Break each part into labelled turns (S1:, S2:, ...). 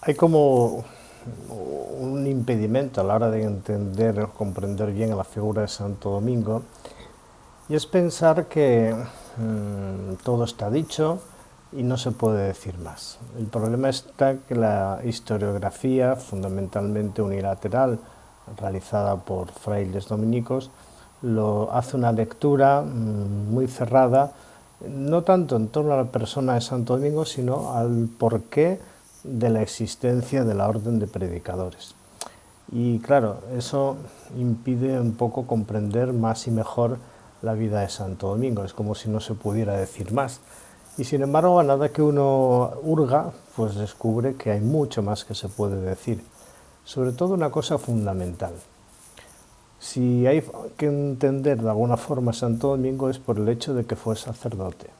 S1: Hay como un impedimento a la hora de entender o comprender bien la figura de Santo Domingo, y es pensar que todo está dicho y no se puede decir más. El problema está que la historiografía, fundamentalmente unilateral, realizada por frailes dominicos, lo hace una lectura muy cerrada, no tanto en torno a la persona de Santo Domingo, sino al porqué de la existencia de la orden de predicadores. Y claro, eso impide un poco comprender más y mejor la vida de Santo Domingo. Es como si no se pudiera decir más. Y sin embargo, a nada que uno hurga, pues descubre que hay mucho más que se puede decir. Sobre todo una cosa fundamental. Si hay que entender de alguna forma a Santo Domingo es por el hecho de que fue sacerdote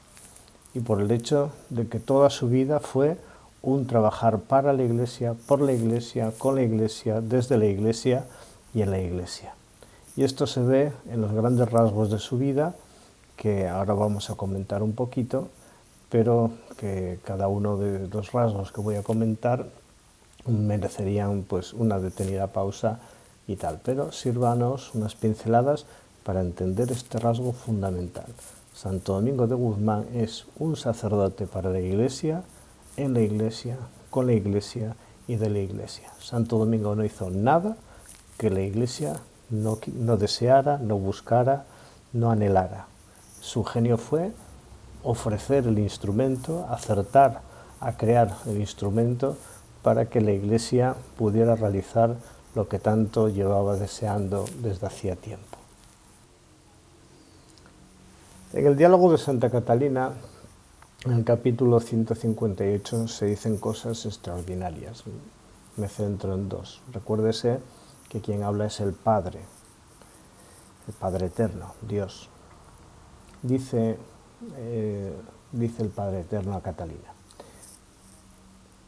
S1: y por el hecho de que toda su vida fue un trabajar para la Iglesia, por la Iglesia, con la Iglesia, desde la Iglesia y en la Iglesia. Y esto se ve en los grandes rasgos de su vida, que ahora vamos a comentar un poquito, pero que cada uno de los rasgos que voy a comentar merecerían pues una detenida pausa y tal, pero sírvanos unas pinceladas para entender este rasgo fundamental. Santo Domingo de Guzmán es un sacerdote para la Iglesia, en la Iglesia, con la Iglesia y de la Iglesia. Santo Domingo no hizo nada que la Iglesia no deseara, no buscara, no anhelara. Su genio fue ofrecer el instrumento, acertar a crear el instrumento para que la Iglesia pudiera realizar lo que tanto llevaba deseando desde hacía tiempo. En el diálogo de Santa Catalina, en el capítulo 158, se dicen cosas extraordinarias. Me centro en dos. Recuérdese que quien habla es el Padre Eterno, Dios. Dice el Padre Eterno a Catalina: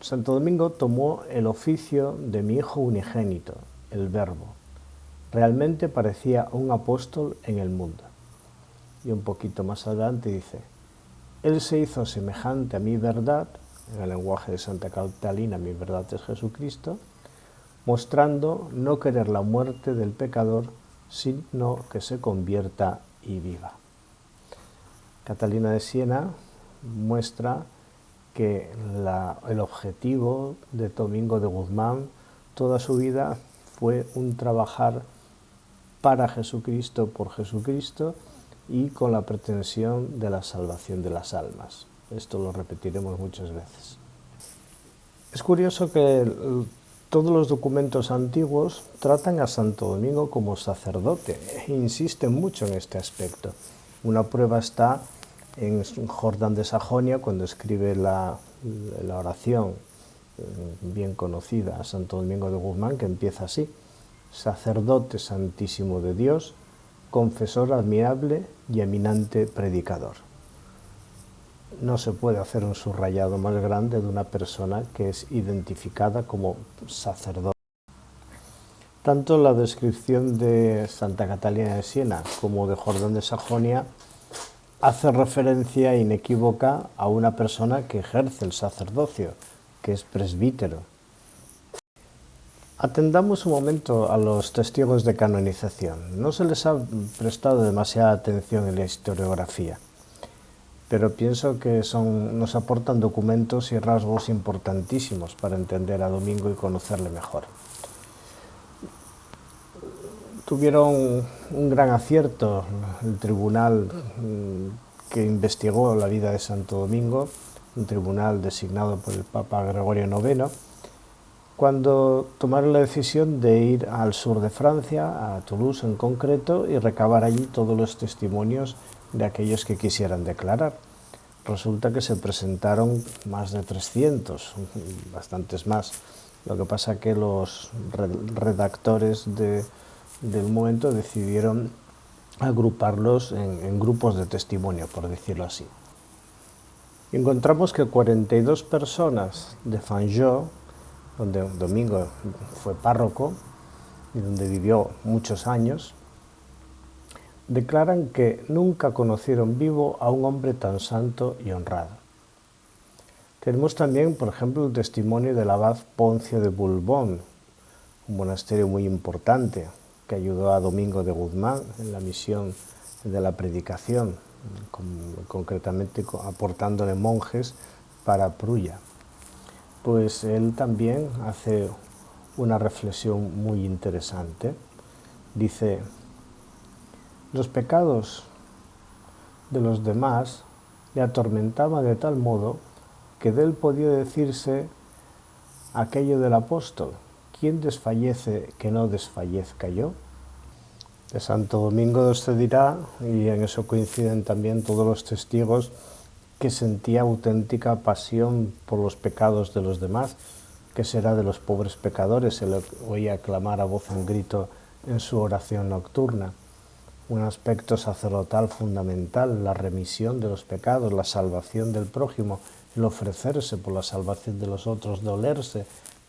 S1: Santo Domingo tomó el oficio de mi hijo unigénito, el Verbo. Realmente parecía un apóstol en el mundo. Y un poquito más adelante dice: Él se hizo semejante a mi verdad, en el lenguaje de Santa Catalina, mi verdad es Jesucristo, mostrando no querer la muerte del pecador, sino que se convierta y viva. Catalina de Siena muestra que el objetivo de Domingo de Guzmán toda su vida fue un trabajar para Jesucristo, por Jesucristo, y con la pretensión de la salvación de las almas. Esto lo repetiremos muchas veces. Es curioso que todos los documentos antiguos tratan a Santo Domingo como sacerdote e insisten mucho en este aspecto. Una prueba está en Jordán de Sajonia, cuando escribe la oración bien conocida a Santo Domingo de Guzmán, que empieza así: sacerdote santísimo de Dios, confesor admirable y eminente predicador. No se puede hacer un subrayado más grande de una persona que es identificada como sacerdote. Tanto la descripción de Santa Catalina de Siena como de Jordán de Sajonia hace referencia inequívoca a una persona que ejerce el sacerdocio, que es presbítero. Atendamos un momento a los testigos de canonización. No se les ha prestado demasiada atención en la historiografía, pero pienso que nos aportan documentos y rasgos importantísimos para entender a Domingo y conocerle mejor. Tuvieron un gran acierto el tribunal que investigó la vida de Santo Domingo, un tribunal designado por el Papa Gregorio IX, cuando tomaron la decisión de ir al sur de Francia, a Toulouse en concreto, y recabar allí todos los testimonios de aquellos que quisieran declarar. Resulta que se presentaron más de 300, bastantes más. Lo que pasa es que los redactores del momento decidieron agruparlos en grupos de testimonio, por decirlo así. Encontramos que 42 personas de Fanjeaux, donde Domingo fue párroco y donde vivió muchos años, declaran que nunca conocieron vivo a un hombre tan santo y honrado. Tenemos también, por ejemplo, el testimonio del abad Poncio de Bulbón, un monasterio muy importante que ayudó a Domingo de Guzmán en la misión de la predicación, concretamente aportándole monjes para Prulla. Pues él también hace una reflexión muy interesante. Dice: los pecados de los demás le atormentaban de tal modo que de él podía decirse aquello del apóstol: ¿quién desfallece que no desfallezca yo? De Santo Domingo se dirá, y en eso coinciden también todos los testigos, que sentía auténtica pasión por los pecados de los demás. ¿Qué será de los pobres pecadores? Se le oía clamar a voz en grito en su oración nocturna. Un aspecto sacerdotal fundamental, la remisión de los pecados, la salvación del prójimo, el ofrecerse por la salvación de los otros, dolerse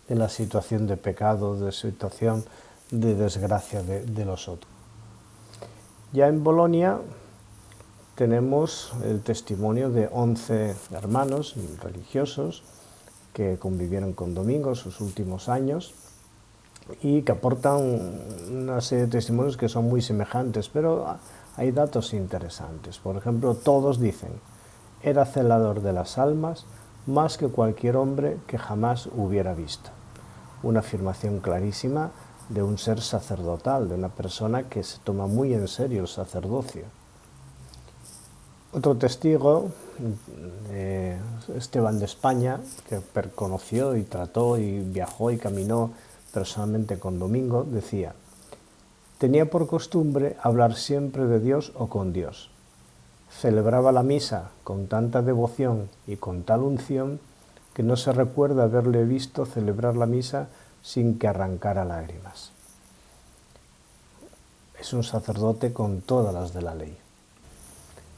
S1: de la situación de pecado, de situación de desgracia de los otros. Ya en Bolonia tenemos el testimonio de 11 hermanos religiosos que convivieron con Domingo sus últimos años y que aportan una serie de testimonios que son muy semejantes, pero hay datos interesantes. Por ejemplo, todos dicen: era celador de las almas más que cualquier hombre que jamás hubiera visto. Una afirmación clarísima de un ser sacerdotal, de una persona que se toma muy en serio el sacerdocio. Otro testigo, Esteban de España, que conoció y trató y viajó y caminó personalmente con Domingo, decía: tenía por costumbre hablar siempre de Dios o con Dios. Celebraba la misa con tanta devoción y con tal unción que no se recuerda haberle visto celebrar la misa sin que arrancara lágrimas. Es un sacerdote con todas las de la ley.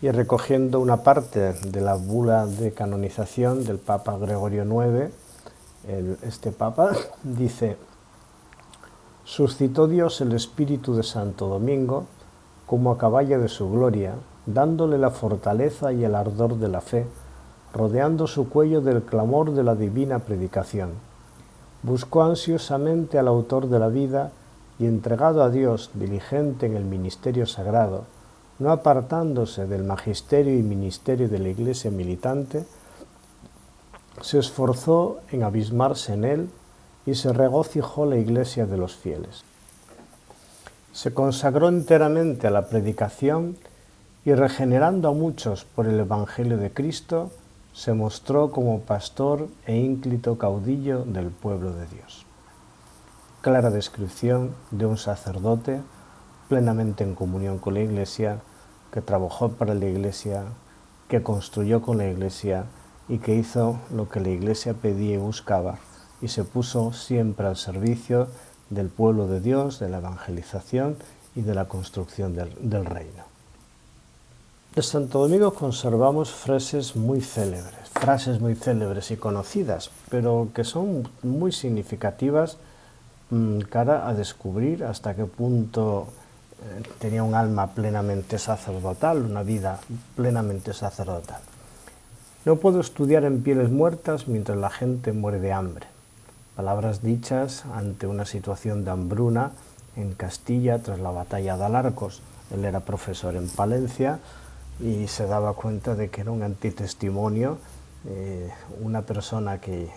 S1: Y recogiendo una parte de la bula de canonización del Papa Gregorio IX, este Papa dice: suscitó Dios el espíritu de Santo Domingo como a caballo de su gloria, dándole la fortaleza y el ardor de la fe, rodeando su cuello del clamor de la divina predicación. Buscó ansiosamente al autor de la vida y, entregado a Dios, diligente en el ministerio sagrado, no apartándose del magisterio y ministerio de la Iglesia militante, se esforzó en abismarse en él y se regocijó la Iglesia de los fieles. Se consagró enteramente a la predicación y, regenerando a muchos por el Evangelio de Cristo, se mostró como pastor e ínclito caudillo del pueblo de Dios. Clara descripción de un sacerdote plenamente en comunión con la Iglesia, que trabajó para la Iglesia, que construyó con la Iglesia y que hizo lo que la Iglesia pedía y buscaba, y se puso siempre al servicio del pueblo de Dios, de la evangelización y de la construcción del reino. De Santo Domingo conservamos frases muy célebres y conocidas, pero que son muy significativas cara a descubrir hasta qué punto tenía un alma plenamente sacerdotal, una vida plenamente sacerdotal. No puedo estudiar en pieles muertas mientras la gente muere de hambre. Palabras dichas ante una situación de hambruna en Castilla tras la batalla de Alarcos. Él era profesor en Palencia y se daba cuenta de que era un antitestimonio. Una persona que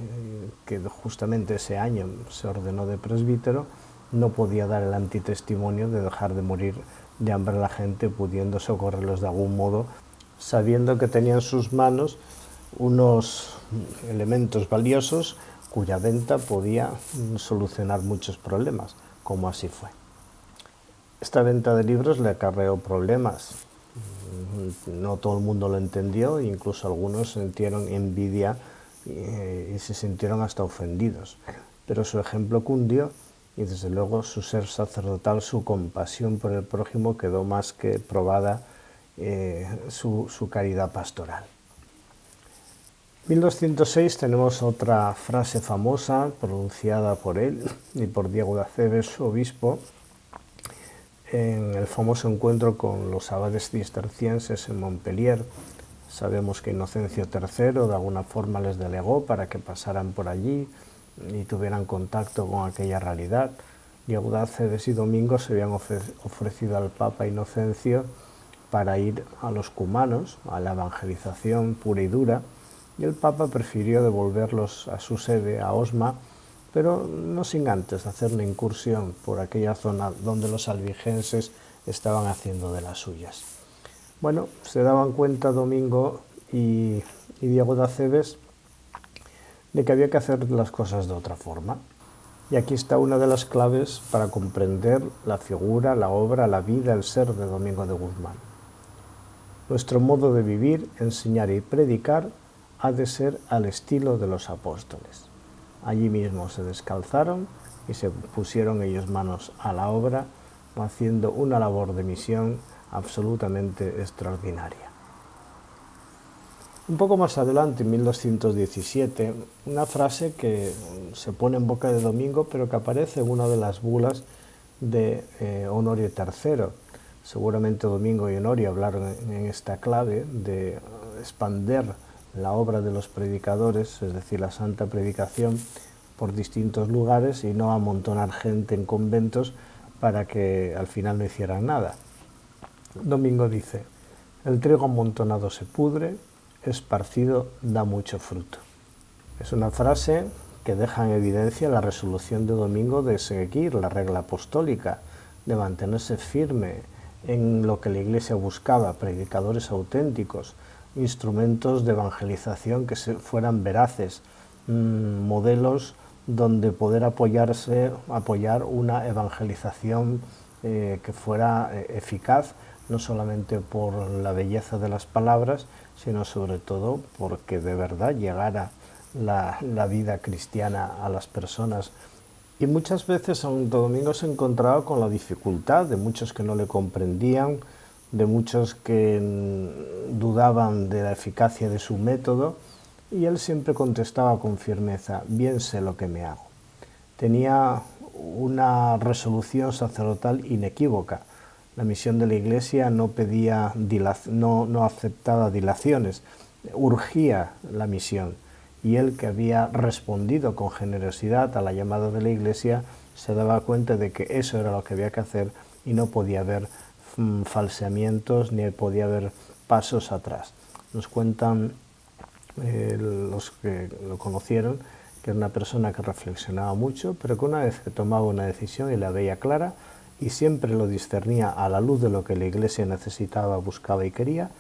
S1: justamente ese año se ordenó de presbítero no podía dar el antitestimonio de dejar de morir de hambre a la gente, pudiendo socorrerlos de algún modo, sabiendo que tenía en sus manos unos elementos valiosos cuya venta podía solucionar muchos problemas, como así fue. Esta venta de libros le acarreó problemas. No todo el mundo lo entendió, incluso algunos sintieron envidia y se sintieron hasta ofendidos. Pero su ejemplo cundió y desde luego su ser sacerdotal, su compasión por el prójimo quedó más que probada, su caridad pastoral. En 1206 tenemos otra frase famosa pronunciada por él y por Diego de Acebes, su obispo, en el famoso encuentro con los abades cistercienses en Montpellier. Sabemos que Inocencio III de alguna forma les delegó para que pasaran por allí y tuvieran contacto con aquella realidad. Y Audáceves y Domingo se habían ofrecido al Papa Inocencio para ir a los cumanos, a la evangelización pura y dura, y el Papa prefirió devolverlos a su sede, a Osma, pero no sin antes hacer una incursión por aquella zona donde los albigenses estaban haciendo de las suyas. Bueno, se daban cuenta Domingo y Diego de Aceves de que había que hacer las cosas de otra forma. Y aquí está una de las claves para comprender la figura, la obra, la vida, el ser de Domingo de Guzmán. Nuestro modo de vivir, enseñar y predicar ha de ser al estilo de los apóstoles. Allí mismo se descalzaron y se pusieron ellos manos a la obra, haciendo una labor de misión absolutamente extraordinaria. Un poco más adelante, en 1217, una frase que se pone en boca de Domingo, pero que aparece en una de las bulas de Honorio III. Seguramente Domingo y Honorio hablaron en esta clave de expander la obra de los predicadores, es decir, la santa predicación, por distintos lugares y no amontonar gente en conventos para que al final no hicieran nada. Domingo dice: el trigo amontonado se pudre, esparcido da mucho fruto. Es una frase que deja en evidencia la resolución de Domingo de seguir la regla apostólica, de mantenerse firme en lo que la Iglesia buscaba, predicadores auténticos, instrumentos de evangelización que fueran veraces, modelos donde poder apoyar una evangelización que fuera eficaz, no solamente por la belleza de las palabras, sino sobre todo porque de verdad llegara la vida cristiana a las personas. Y muchas veces Santo Domingo se encontraba con la dificultad de muchos que no le comprendían, de muchos que dudaban de la eficacia de su método, y él siempre contestaba con firmeza: bien sé lo que me hago. Tenía una resolución sacerdotal inequívoca. La misión de la Iglesia no aceptaba dilaciones, urgía la misión. Y él, que había respondido con generosidad a la llamada de la Iglesia, se daba cuenta de que eso era lo que había que hacer y no podía haber falseamientos ni podía haber pasos atrás. Nos cuentan los que lo conocieron que era una persona que reflexionaba mucho, pero que una vez que tomaba una decisión y la veía clara y siempre lo discernía a la luz de lo que la Iglesia necesitaba, buscaba y quería,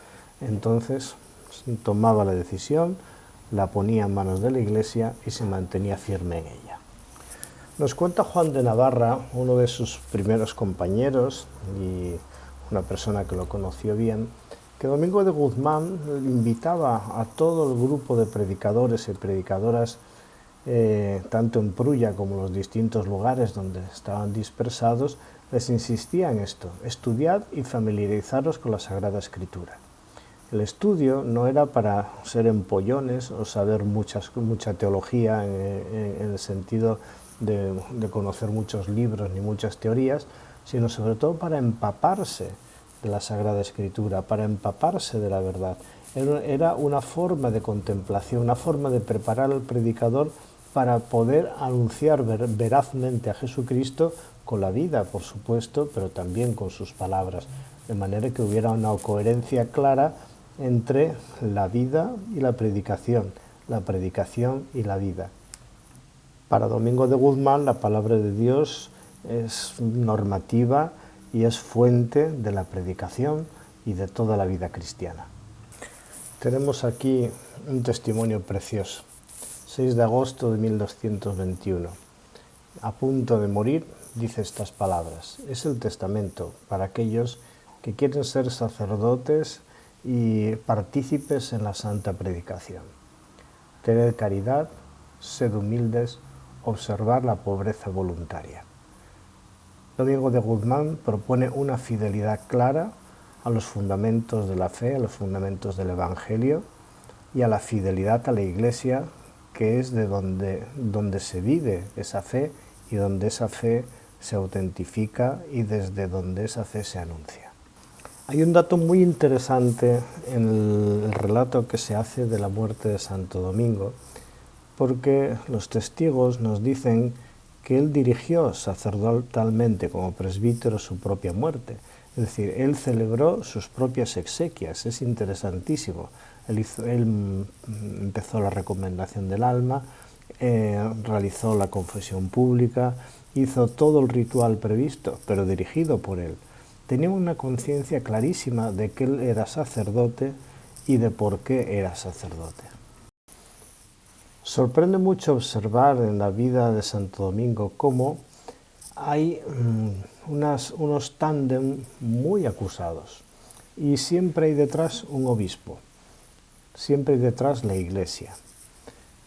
S1: entonces tomaba la decisión, la ponía en manos de la Iglesia y se mantenía firme en ella. Nos cuenta Juan de Navarra, uno de sus primeros compañeros y una persona que lo conoció bien, que Domingo de Guzmán invitaba a todo el grupo de predicadores y predicadoras, tanto en Prulla como en los distintos lugares donde estaban dispersados, les insistía en esto: estudiad y familiarizaros con la Sagrada Escritura. El estudio no era para ser empollones o saber mucha teología en el sentido de conocer muchos libros ni muchas teorías, sino sobre todo para empaparse de la Sagrada Escritura, para empaparse de la verdad. Era una forma de contemplación, una forma de preparar al predicador para poder anunciar verazmente a Jesucristo con la vida, por supuesto, pero también con sus palabras, de manera que hubiera una coherencia clara entre la vida y la predicación y la vida. Para Domingo de Guzmán, la palabra de Dios es normativa y es fuente de la predicación y de toda la vida cristiana. Tenemos aquí un testimonio precioso. 6 de agosto de 1221. A punto de morir, dice estas palabras: es el testamento para aquellos que quieren ser sacerdotes y partícipes en la santa predicación. Tened caridad, sed humildes, observar la pobreza voluntaria. Domingo de Guzmán propone una fidelidad clara a los fundamentos de la fe, a los fundamentos del Evangelio y a la fidelidad a la Iglesia, que es de donde se vive esa fe y donde esa fe se autentifica y desde donde esa fe se anuncia. Hay un dato muy interesante en el relato que se hace de la muerte de Santo Domingo, porque los testigos nos dicen que él dirigió sacerdotalmente como presbítero su propia muerte. Es decir, él celebró sus propias exequias, es interesantísimo. Él empezó la recomendación del alma, realizó la confesión pública, hizo todo el ritual previsto, pero dirigido por él. Tenía una conciencia clarísima de que él era sacerdote y de por qué era sacerdote. Sorprende mucho observar en la vida de Santo Domingo cómo hay unos tándem muy acusados y siempre hay detrás un obispo, siempre hay detrás la iglesia.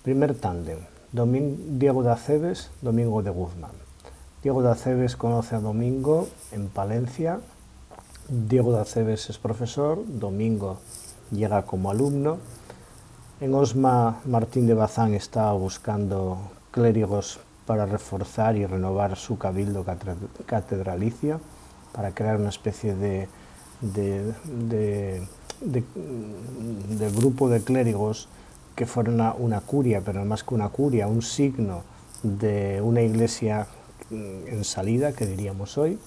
S1: Primer tándem, Diego de Acebes, Domingo de Guzmán. Diego de Acebes conoce a Domingo en Palencia, Diego de Acebes es profesor, Domingo llega como alumno. En Osma, Martín de Bazán estaba buscando clérigos para reforzar y renovar su cabildo catedralicio, para crear una especie de grupo de clérigos que fuera una curia, pero más que una curia, un signo de una iglesia en salida, que diríamos hoy.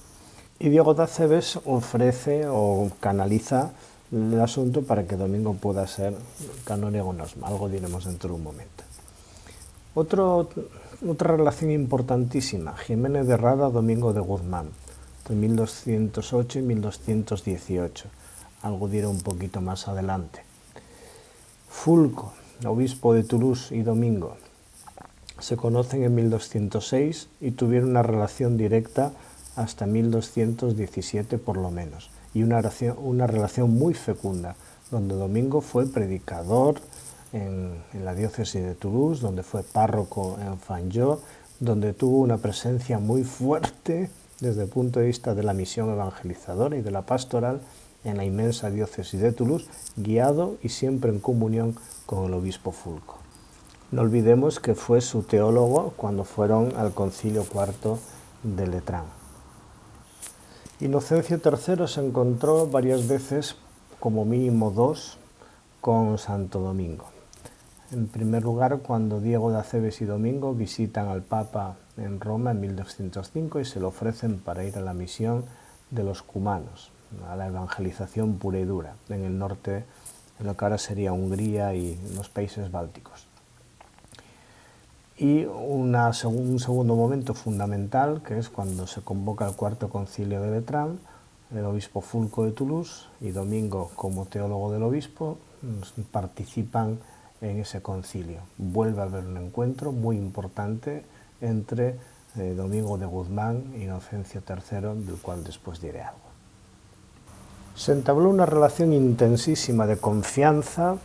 S1: Y Diego de Acebes ofrece o canaliza el asunto para que Domingo pueda ser canónigo en Osma. Algo diremos dentro de un momento. Otra relación importantísima, Jiménez de Rada, Domingo de Guzmán, entre 1208 y 1218. Algo diré un poquito más adelante. Fulco, obispo de Toulouse, y Domingo se conocen en 1206 y tuvieron una relación directa hasta 1217 por lo menos, y una relación muy fecunda, donde Domingo fue predicador en la diócesis de Toulouse, donde fue párroco en Fanjeaux, donde tuvo una presencia muy fuerte desde el punto de vista de la misión evangelizadora y de la pastoral en la inmensa diócesis de Toulouse, guiado y siempre en comunión con el obispo Fulco. No olvidemos que fue su teólogo cuando fueron al Concilio IV de Letrán. Inocencio III se encontró varias veces, como mínimo dos, con Santo Domingo. En primer lugar, cuando Diego de Acebes y Domingo visitan al Papa en Roma en 1205 y se le ofrecen para ir a la misión de los cumanos, a la evangelización pura y dura, en el norte, en lo que ahora sería Hungría y los países bálticos. Y un segundo momento fundamental, que es cuando se convoca el Cuarto Concilio de Letrán, el obispo Fulco de Toulouse y Domingo, como teólogo del obispo, participan en ese concilio. Vuelve a haber un encuentro muy importante entre Domingo de Guzmán e Inocencio III, del cual después diré algo. Se entabló una relación intensísima de confianza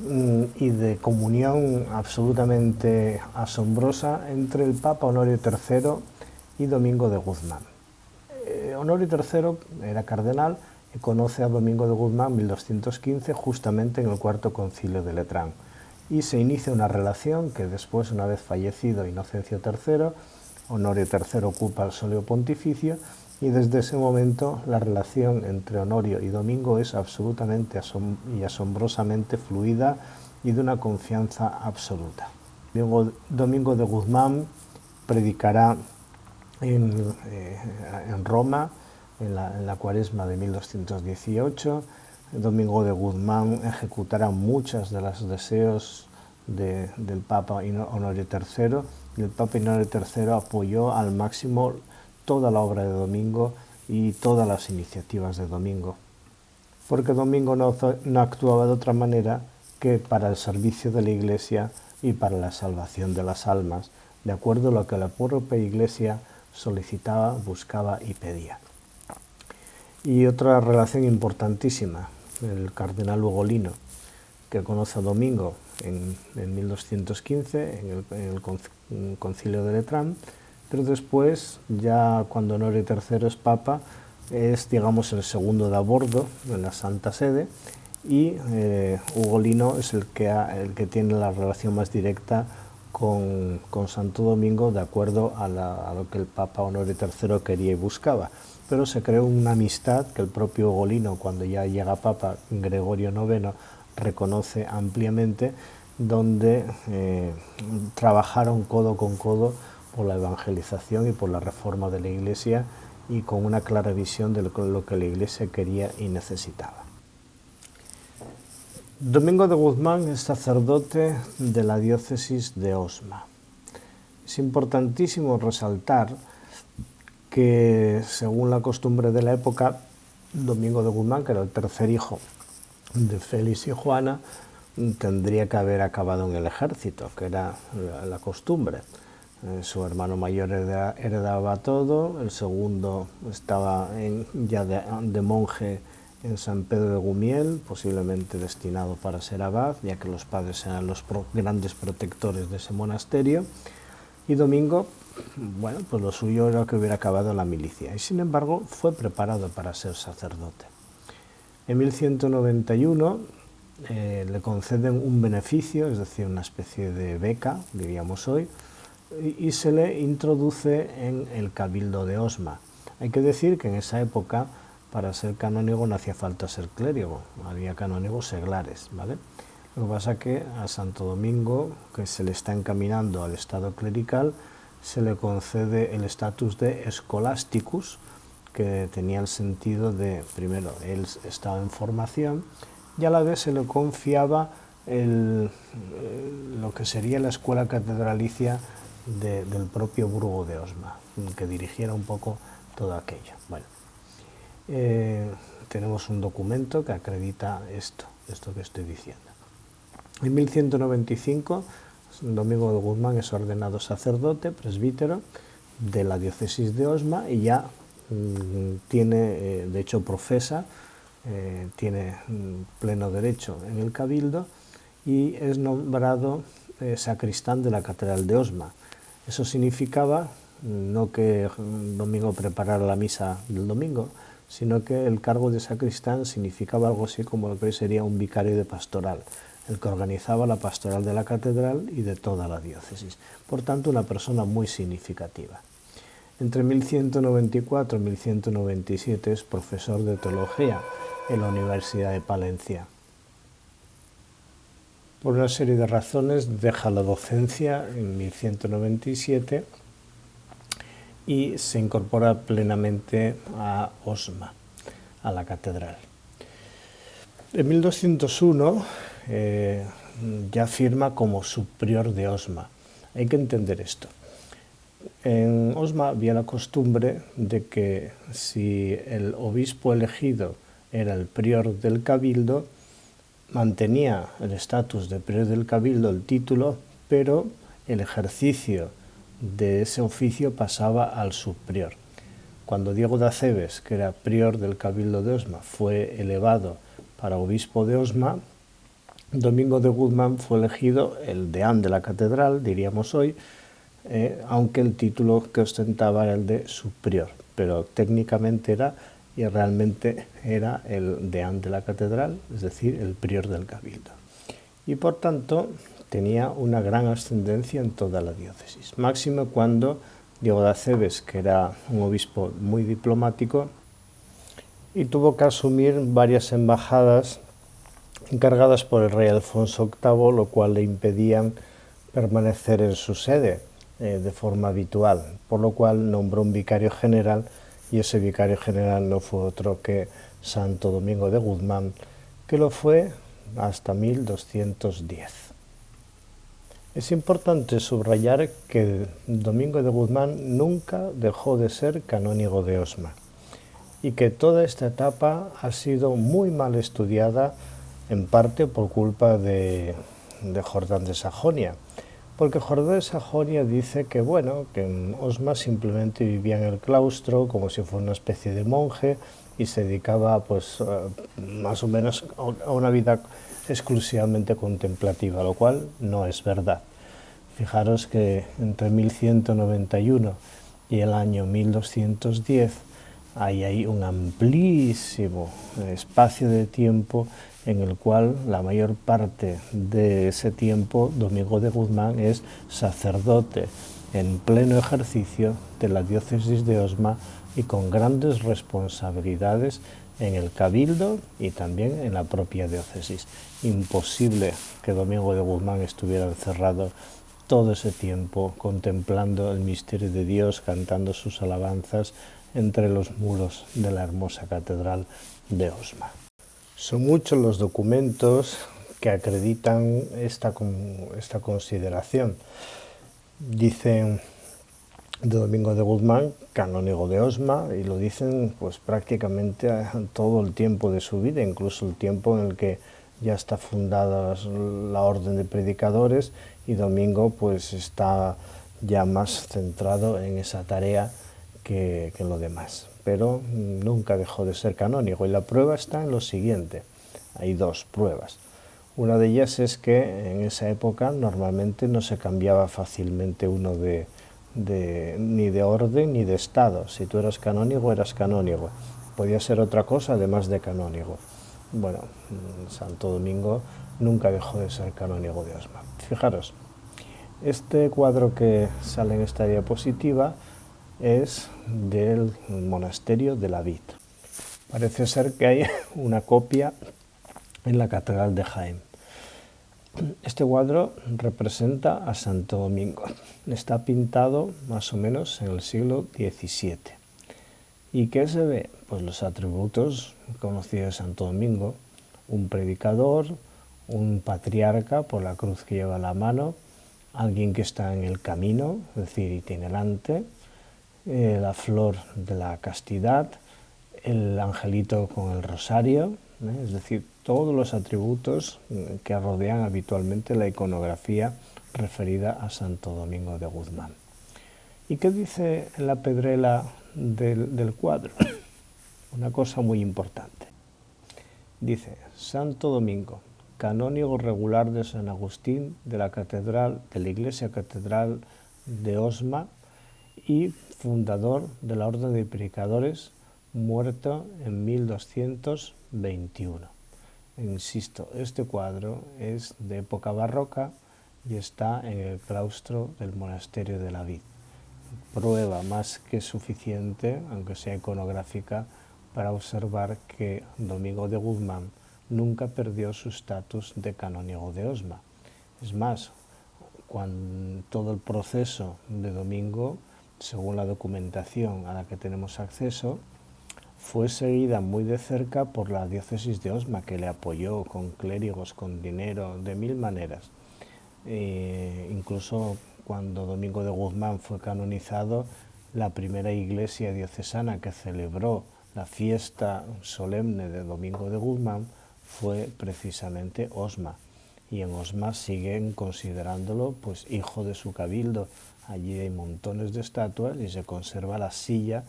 S1: y de comunión absolutamente asombrosa entre el Papa Honorio III y Domingo de Guzmán. Honorio III era cardenal y conoce a Domingo de Guzmán en 1215, justamente en el Cuarto Concilio de Letrán, y se inicia una relación que después, una vez fallecido Inocencio III, Honorio III ocupa el solio pontificio, y desde ese momento la relación entre Honorio y Domingo es absolutamente y asombrosamente fluida y de una confianza absoluta. Domingo de Guzmán predicará en Roma en la Cuaresma de 1218. Domingo de Guzmán ejecutará muchos de los deseos del Papa Honorio III, y el Papa Honorio III apoyó al máximo toda la obra de Domingo y todas las iniciativas de Domingo, porque Domingo no actuaba de otra manera que para el servicio de la Iglesia y para la salvación de las almas, de acuerdo a lo que la propia Iglesia solicitaba, buscaba y pedía. Y otra relación importantísima, el cardenal Ugolino, que conoce a Domingo en 1215 en el Concilio de Letrán, pero después, ya cuando Honorio III es Papa, es, digamos, el segundo de a bordo en la Santa Sede, y Ugolino es el que tiene la relación más directa con Santo Domingo de acuerdo a lo que el Papa Honorio III quería y buscaba. Pero se creó una amistad que el propio Ugolino, cuando ya llega Papa Gregorio IX, reconoce ampliamente, donde trabajaron codo con codo por la evangelización y por la reforma de la Iglesia, y con una clara visión de lo que la Iglesia quería y necesitaba. Domingo de Guzmán es sacerdote de la diócesis de Osma. Es importantísimo resaltar que, según la costumbre de la época, Domingo de Guzmán, que era el tercer hijo de Félix y Juana, tendría que haber acabado en el ejército, que era la costumbre. Su hermano mayor heredaba todo, el segundo estaba ya de monje en San Pedro de Gumiel, posiblemente destinado para ser abad, ya que los padres eran los grandes protectores de ese monasterio, y Domingo, bueno, pues lo suyo era que hubiera acabado en la milicia, y sin embargo fue preparado para ser sacerdote. En 1191 le conceden un beneficio, es decir, una especie de beca, diríamos hoy, y se le introduce en el cabildo de Osma. Hay que decir que en esa época, para ser canónigo no hacía falta ser clérigo, había canónigos seglares, ¿vale? Lo que pasa es que a Santo Domingo, que se le está encaminando al estado clerical, se le concede el estatus de scholasticus, que tenía el sentido de, primero, él estaba en formación, y a la vez se le confiaba lo que sería la escuela catedralicia del propio Burgo de Osma, que dirigiera un poco todo aquello. Bueno, tenemos un documento que acredita esto que estoy diciendo. En 1195, Domingo de Guzmán es ordenado sacerdote, presbítero de la diócesis de Osma, y ya tiene, de hecho profesa, tiene pleno derecho en el cabildo, y es nombrado sacristán de la catedral de Osma. Eso significaba no que Domingo preparara la misa del domingo, sino que el cargo de sacristán significaba algo así como lo que hoy sería un vicario de pastoral, el que organizaba la pastoral de la catedral y de toda la diócesis. Por tanto, una persona muy significativa. Entre 1194 y 1197 es profesor de teología en la Universidad de Palencia. Por una serie de razones deja la docencia en 1197 y se incorpora plenamente a Osma, a la catedral. En 1201 ya firma como subprior de Osma. Hay que entender esto. En Osma había la costumbre de que si el obispo elegido era el prior del cabildo, mantenía el estatus de prior del cabildo, el título, pero el ejercicio de ese oficio pasaba al subprior. Cuando Diego de Acebes, que era prior del cabildo de Osma, fue elevado para obispo de Osma, Domingo de Guzmán fue elegido el deán de la catedral, diríamos hoy, aunque el título que ostentaba era el de subprior, pero técnicamente era y realmente era el deán de la catedral, es decir, el prior del cabildo. Y por tanto tenía una gran ascendencia en toda la diócesis, máximo cuando Diego de Acebes, que era un obispo muy diplomático, y tuvo que asumir varias embajadas encargadas por el rey Alfonso VIII, lo cual le impedían permanecer en su sede de forma habitual, por lo cual nombró un vicario general, y ese vicario general no fue otro que Santo Domingo de Guzmán, que lo fue hasta 1210. Es importante subrayar que Domingo de Guzmán nunca dejó de ser canónigo de Osma, y que toda esta etapa ha sido muy mal estudiada, en parte por culpa de Jordán de Sajonia, porque Jordán de Sajonia dice que, bueno, que en Osma simplemente vivía en el claustro como si fuera una especie de monje y se dedicaba, pues, más o menos a una vida exclusivamente contemplativa, lo cual no es verdad. Fijaros que entre 1191 y el año 1210 hay ahí un amplísimo espacio de tiempo en el cual la mayor parte de ese tiempo Domingo de Guzmán es sacerdote en pleno ejercicio de la diócesis de Osma y con grandes responsabilidades en el cabildo y también en la propia diócesis. Imposible que Domingo de Guzmán estuviera encerrado todo ese tiempo contemplando el misterio de Dios, cantando sus alabanzas entre los muros de la hermosa catedral de Osma. Son muchos los documentos que acreditan esta consideración. Dicen de Domingo de Guzmán, canónigo de Osma, y lo dicen pues prácticamente todo el tiempo de su vida, incluso el tiempo en el que ya está fundada la orden de predicadores y Domingo pues está ya más centrado en esa tarea que en lo demás. Pero nunca dejó de ser canónigo y la prueba está en lo siguiente. Hay dos pruebas. Una de ellas es que en esa época normalmente no se cambiaba fácilmente uno ni de orden ni de estado. Si tú eras canónigo, eras canónigo. Podía ser otra cosa además de canónigo. Bueno, Santo Domingo nunca dejó de ser canónigo de Osma. Fijaros, este cuadro que sale en esta diapositiva es del monasterio de la Vid. Parece ser que hay una copia en la Catedral de Jaén. Este cuadro representa a Santo Domingo. Está pintado más o menos en el siglo XVII. ¿Y qué se ve? Pues los atributos conocidos de Santo Domingo: un predicador, un patriarca por la cruz que lleva en la mano, alguien que está en el camino, es decir, itinerante, la flor de la castidad, el angelito con el rosario, es decir, todos los atributos que rodean habitualmente la iconografía referida a Santo Domingo de Guzmán. ¿Y qué dice en la pedrela del cuadro? Una cosa muy importante. Dice: Santo Domingo, canónigo regular de San Agustín de la catedral, de la iglesia catedral de Osma y fundador de la orden de predicadores, muerto en 1221. Insisto, este cuadro es de época barroca y está en el claustro del monasterio de la Vid. Prueba más que suficiente, aunque sea iconográfica, para observar que Domingo de Guzmán nunca perdió su estatus de canónigo de Osma. Es más, cuando todo el proceso de Domingo, según la documentación a la que tenemos acceso, fue seguida muy de cerca por la diócesis de Osma, que le apoyó con clérigos, con dinero, de mil maneras. Incluso cuando Domingo de Guzmán fue canonizado, la primera iglesia diocesana que celebró la fiesta solemne de Domingo de Guzmán fue precisamente Osma. Y en Osma siguen considerándolo pues hijo de su cabildo. Allí hay montones de estatuas y se conserva la silla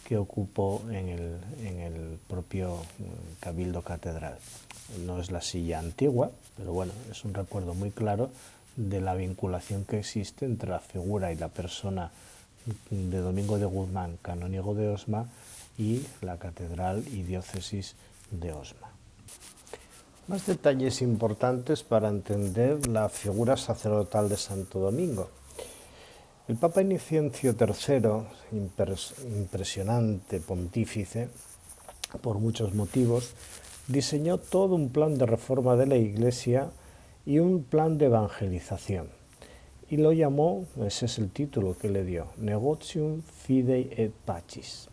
S1: que ocupó en el propio cabildo catedral. No es la silla antigua, pero bueno, es un recuerdo muy claro de la vinculación que existe entre la figura y la persona de Domingo de Guzmán, canónigo de Osma, y la catedral y diócesis de Osma. Más detalles importantes para entender la figura sacerdotal de Santo Domingo. El Papa Inocencio III, impresionante pontífice, por muchos motivos, diseñó todo un plan de reforma de la Iglesia y un plan de evangelización. Y lo llamó, ese es el título que le dio, Negotium Fidei et Pacis.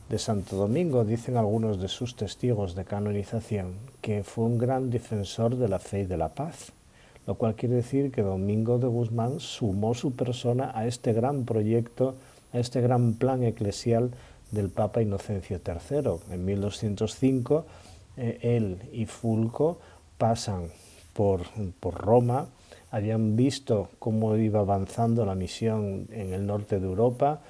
S1: De Santo Domingo dicen algunos de sus testigos de canonización que fue un gran defensor de la fe y de la paz, lo cual quiere decir que Domingo de Guzmán sumó su persona a este gran proyecto, a este gran plan eclesial del Papa Inocencio III. En 1205 él y Fulco pasan por Roma, habían visto cómo iba avanzando la misión en el norte de Europa,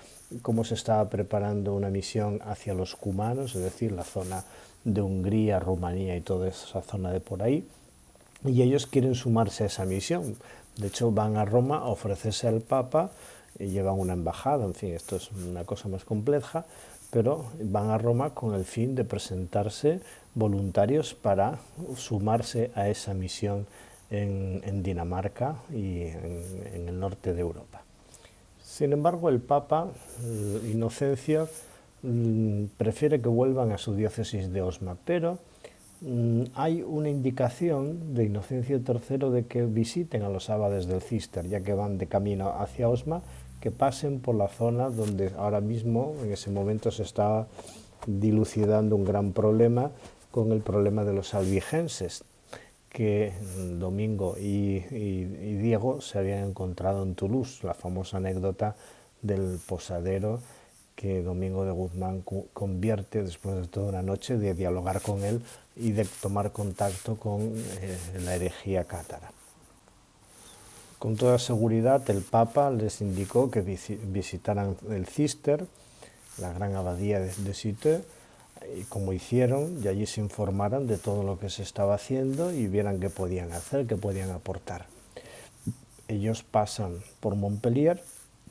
S1: cómo se estaba preparando una misión hacia los cumanos, es decir, la zona de Hungría, Rumanía y toda esa zona de por ahí, y ellos quieren sumarse a esa misión. De hecho, van a Roma a ofrecerse al Papa, y llevan una embajada, en fin, esto es una cosa más compleja, pero van a Roma con el fin de presentarse voluntarios para sumarse a esa misión en Dinamarca y en el norte de Europa. Sin embargo, el Papa Inocencio prefiere que vuelvan a su diócesis de Osma, pero hay una indicación de Inocencio III de que visiten a los abades del Císter, ya que van de camino hacia Osma, que pasen por la zona donde ahora mismo, en ese momento, se estaba dilucidando un gran problema con el problema de los albigenses, que Domingo y Diego se habían encontrado en Toulouse, la famosa anécdota del posadero que Domingo de Guzmán convierte después de toda una noche de dialogar con él y de tomar contacto con la herejía cátara. Con toda seguridad el Papa les indicó que visitaran el Císter, la gran abadía de Citeaux, como hicieron, y allí se informaran de todo lo que se estaba haciendo y vieran qué podían hacer, qué podían aportar. Ellos pasan por Montpellier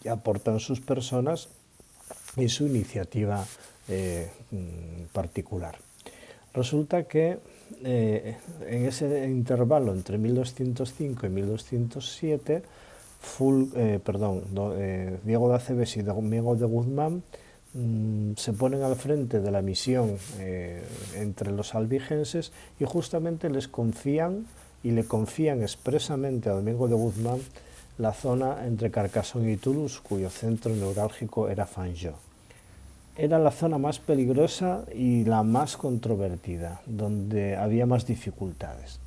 S1: y aportan sus personas y su iniciativa particular. Resulta que en ese intervalo entre 1205 y 1207, Diego de Acebes y Domingo de Guzmán se ponen al frente de la misión entre los albigenses y justamente les confían y le confían expresamente a Domingo de Guzmán la zona entre Carcassonne y Toulouse, cuyo centro neurálgico era Fanjeaux. Era la zona más peligrosa y la más controvertida, donde había más dificultades.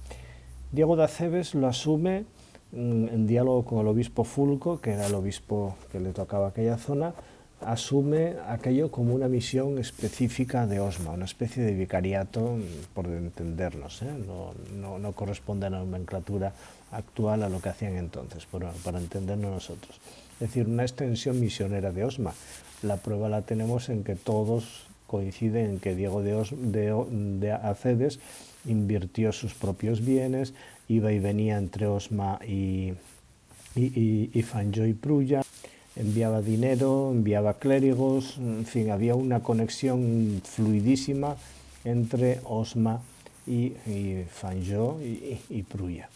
S1: Diego de Acebes lo asume en diálogo con el obispo Fulco, que era el obispo que le tocaba aquella zona, asume aquello como una misión específica de Osma, una especie de vicariato, por entendernos, no corresponde a la nomenclatura actual a lo que hacían entonces, para entendernos nosotros. Es decir, una extensión misionera de Osma. La prueba la tenemos en que todos coinciden en que Diego de Acebes invirtió sus propios bienes, iba y venía entre Osma y Fanjeaux y Prulla, enviaba dinero, enviaba clérigos, en fin, había una conexión fluidísima entre Osma y Fanjeaux y Prulla.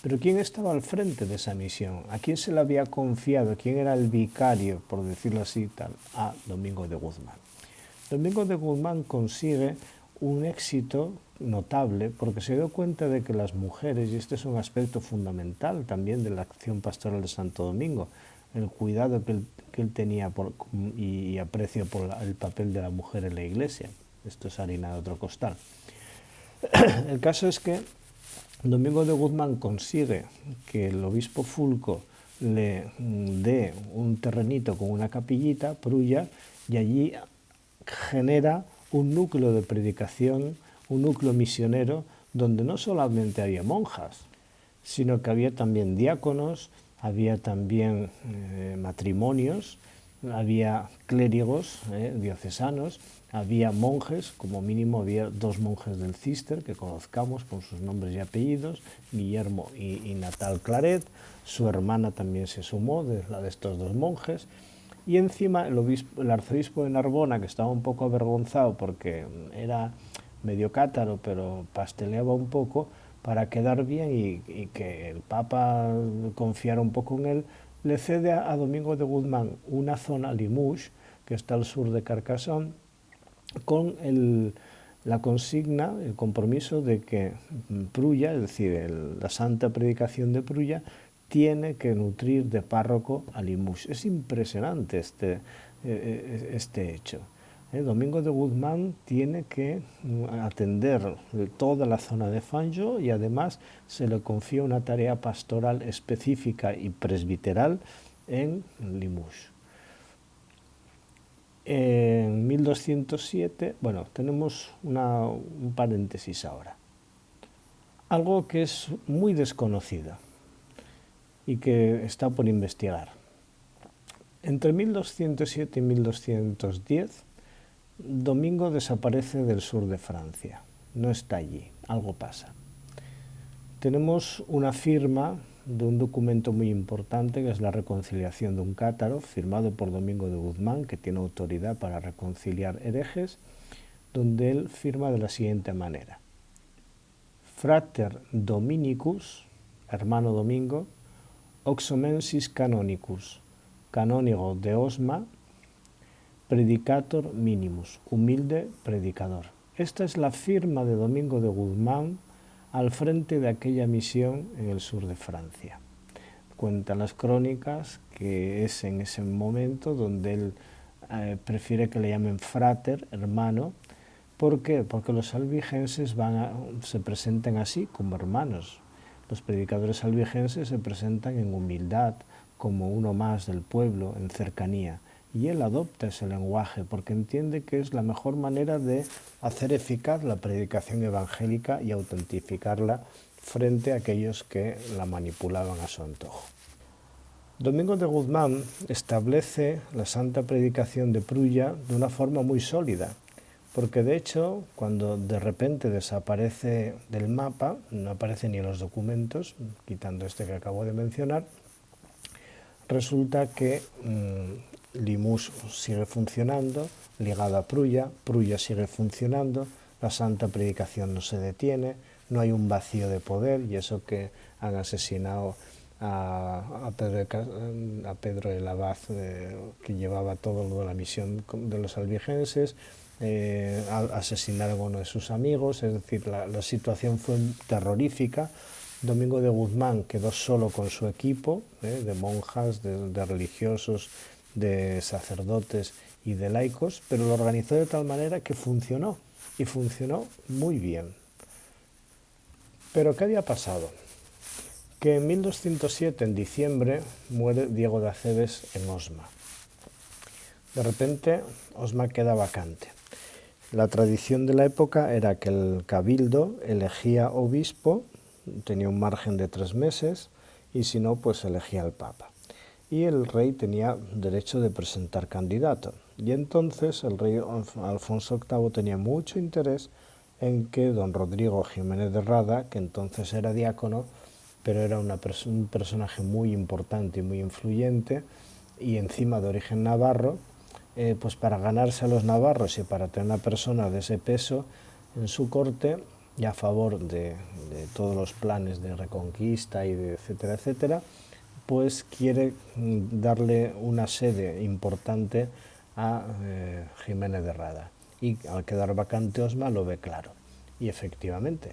S1: Pero ¿quién estaba al frente de esa misión? ¿A quién se le había confiado? ¿Quién era el vicario, por decirlo así, a Domingo de Guzmán? Domingo de Guzmán consigue un éxito notable porque se dio cuenta de que las mujeres, y este es un aspecto fundamental también de la acción pastoral de Santo Domingo, el cuidado que él tenía y aprecio por el papel de la mujer en la Iglesia. Esto es harina de otro costal. El caso es que Domingo de Guzmán consigue que el obispo Fulco le dé un terrenito con una capillita, Prulla, y allí genera un núcleo de predicación, un núcleo misionero, donde no solamente había monjas, sino que había también diáconos, había también matrimonios, había clérigos diocesanos, había monjes, como mínimo había 2 monjes del Císter que conozcamos con sus nombres y apellidos, Guillermo y Natal Claret. Su hermana también se sumó, de la de estos 2 monjes. Y encima el arzobispo de Narbona, que estaba un poco avergonzado porque era medio cátaro, pero pasteleaba un poco para quedar bien y que el Papa confiara un poco en él, le cede a Domingo de Guzmán una zona, Limoges, que está al sur de Carcassonne, con la consigna, el compromiso de que Prulla, es decir, la santa predicación de Prulla, tiene que nutrir de párroco a Limoges. Es impresionante este hecho. Domingo de Guzmán tiene que atender toda la zona de Fanjeaux y además se le confía una tarea pastoral específica y presbiteral en Limoges. En 1207, bueno, tenemos un paréntesis ahora. Algo que es muy desconocido y que está por investigar. Entre 1207 y 1210, Domingo desaparece del sur de Francia. No está allí, algo pasa. Tenemos una firma de un documento muy importante que es la reconciliación de un cátaro firmado por Domingo de Guzmán, que tiene autoridad para reconciliar herejes, donde él firma de la siguiente manera: Frater Dominicus, hermano Domingo, Oxomensis Canonicus, canónigo de Osma, Predicator Minimus, humilde predicador. Esta es la firma de Domingo de Guzmán al frente de aquella misión en el sur de Francia. Cuentan las crónicas que es en ese momento donde él prefiere que le llamen frater, hermano. ¿Por qué? Porque los albigenses se presentan así, como hermanos. Los predicadores albigenses se presentan en humildad, como uno más del pueblo, en cercanía. Y él adopta ese lenguaje porque entiende que es la mejor manera de hacer eficaz la predicación evangélica y autentificarla frente a aquellos que la manipulaban a su antojo. Domingo de Guzmán establece la santa predicación de Prulla de una forma muy sólida, porque de hecho, cuando de repente desaparece del mapa, no aparece ni en los documentos, quitando este que acabo de mencionar, resulta que Limus sigue funcionando, ligado a Prulla, Prulla sigue funcionando, la santa predicación no se detiene, no hay un vacío de poder, y eso que han asesinado a Pedro el Abad, que llevaba todo lo de la misión de los albigenses, asesinaron a uno de sus amigos, es decir, la situación fue terrorífica. Domingo de Guzmán quedó solo con su equipo de monjas, de religiosos, de sacerdotes y de laicos, pero lo organizó de tal manera que funcionó, y funcionó muy bien. ¿Pero qué había pasado? Que en 1207, en diciembre, muere Diego de Acebes en Osma. De repente, Osma queda vacante. La tradición de la época era que el cabildo elegía obispo, tenía un margen de 3 meses, y si no, pues elegía al papa. Y el rey tenía derecho de presentar candidato. Y entonces el rey Alfonso VIII tenía mucho interés en que don Rodrigo Jiménez de Rada, que entonces era diácono, pero era un personaje muy importante y muy influyente, y encima de origen navarro, pues para ganarse a los navarros y para tener una persona de ese peso en su corte y a favor de todos los planes de reconquista y de etcétera, etcétera, pues quiere darle una sede importante a Jiménez de Rada. Y al quedar vacante Osma lo ve claro. Y efectivamente,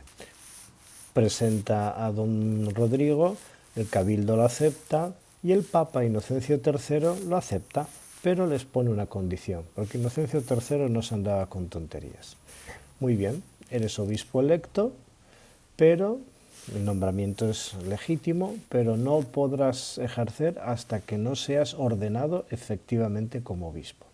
S1: presenta a don Rodrigo, el cabildo lo acepta y el Papa Inocencio III lo acepta, pero les pone una condición, porque Inocencio III no se andaba con tonterías. Muy bien, eres obispo electo, pero el nombramiento es legítimo, pero no podrás ejercer hasta que no seas ordenado efectivamente como obispo.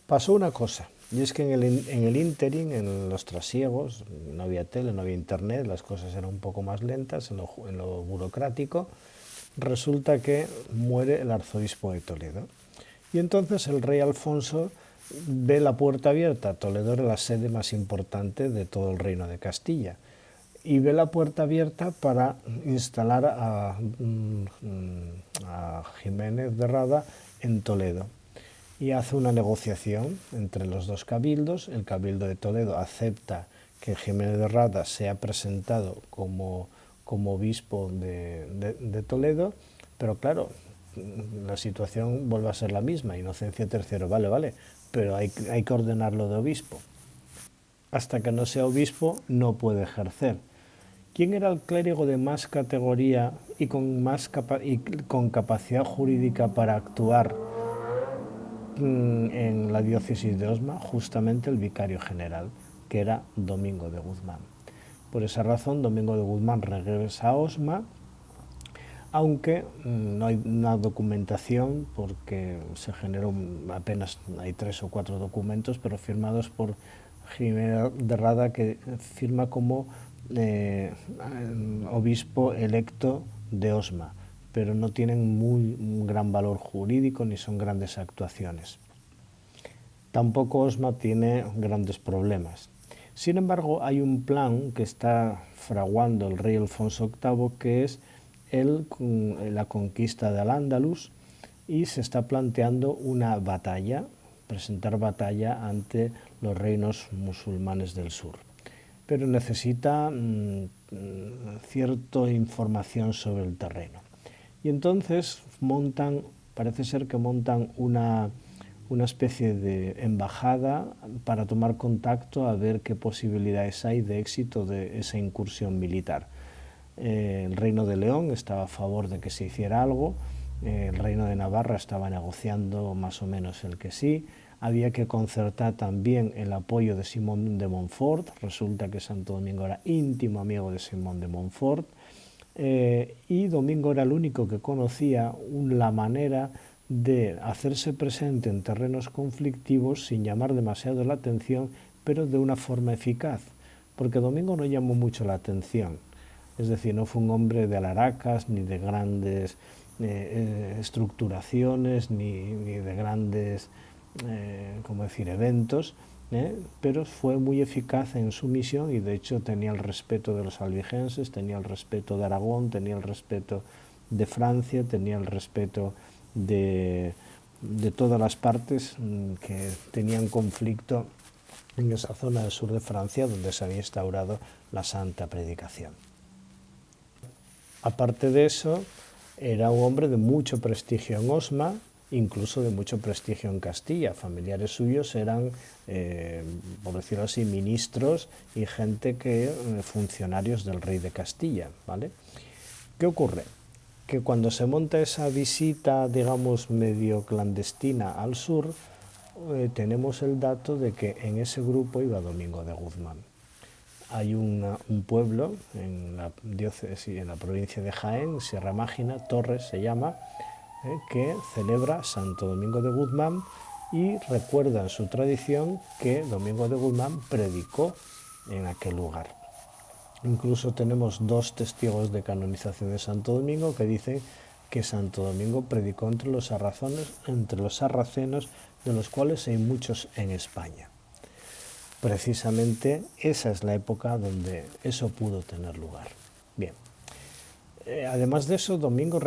S1: Pasó una cosa, y es que en el ínterin, en los trasiegos, no había tele, no había internet, las cosas eran un poco más lentas en lo burocrático, resulta que muere el arzobispo de Toledo. Y entonces el rey Alfonso ve la puerta abierta. Toledo era la sede más importante de todo el reino de Castilla. Y ve la puerta abierta para instalar a Jiménez de Rada en Toledo. Y hace una negociación entre los dos cabildos. El cabildo de Toledo acepta que Jiménez de Rada sea presentado como obispo de Toledo, pero claro, la situación vuelve a ser la misma. Inocencio III, vale, pero hay que ordenarlo de obispo. Hasta que no sea obispo no puede ejercer. ¿Quién era el clérigo de más categoría y con capacidad jurídica para actuar en la diócesis de Osma? Justamente el vicario general, que era Domingo de Guzmán. Por esa razón, Domingo de Guzmán regresa a Osma, aunque no hay una documentación, porque se generó apenas, hay 3 o 4 documentos, pero firmados por Jiménez de Rada, que firma como obispo electo de Osma, pero no tienen un gran valor jurídico ni son grandes actuaciones. Tampoco Osma tiene grandes problemas. Sin embargo, hay un plan que está fraguando el rey Alfonso VIII, que es la conquista de Al-Ándalus y se está planteando una batalla, presentar batalla ante los reinos musulmanes del sur. Pero necesita cierta información sobre el terreno. Y entonces parece ser que montan una especie de embajada para tomar contacto a ver qué posibilidades hay de éxito de esa incursión militar. El Reino de León estaba a favor de que se hiciera algo, el Reino de Navarra estaba negociando más o menos el que sí, había que concertar también el apoyo de Simón de Montfort, resulta que Santo Domingo era íntimo amigo de Simón de Montfort, y Domingo era el único que conocía la manera de hacerse presente en terrenos conflictivos sin llamar demasiado la atención, pero de una forma eficaz, porque Domingo no llamó mucho la atención. Es decir, no fue un hombre de alaracas, ni de grandes estructuraciones, ni de grandes eventos, pero fue muy eficaz en su misión y de hecho tenía el respeto de los albigenses, tenía el respeto de Aragón, tenía el respeto de Francia, tenía el respeto de todas las partes que tenían conflicto en esa zona del sur de Francia donde se había instaurado la santa predicación. Aparte de eso, era un hombre de mucho prestigio en Osma, incluso de mucho prestigio en Castilla. Familiares suyos eran, por decirlo así, ministros y gente funcionarios del rey de Castilla, ¿vale? ¿Qué ocurre? Que cuando se monta esa visita, digamos, medio clandestina al sur, tenemos el dato de que en ese grupo iba Domingo de Guzmán. Hay un pueblo en la diócesis, en la provincia de Jaén, Sierra Mágina, Torres se llama, que celebra Santo Domingo de Guzmán y recuerda en su tradición que Domingo de Guzmán predicó en aquel lugar. Incluso tenemos 2 testigos de canonización de Santo Domingo que dicen que Santo Domingo predicó entre los sarracenos, de los cuales hay muchos en España. Precisamente esa es la época donde eso pudo tener lugar. Bien. Además de eso, Domingo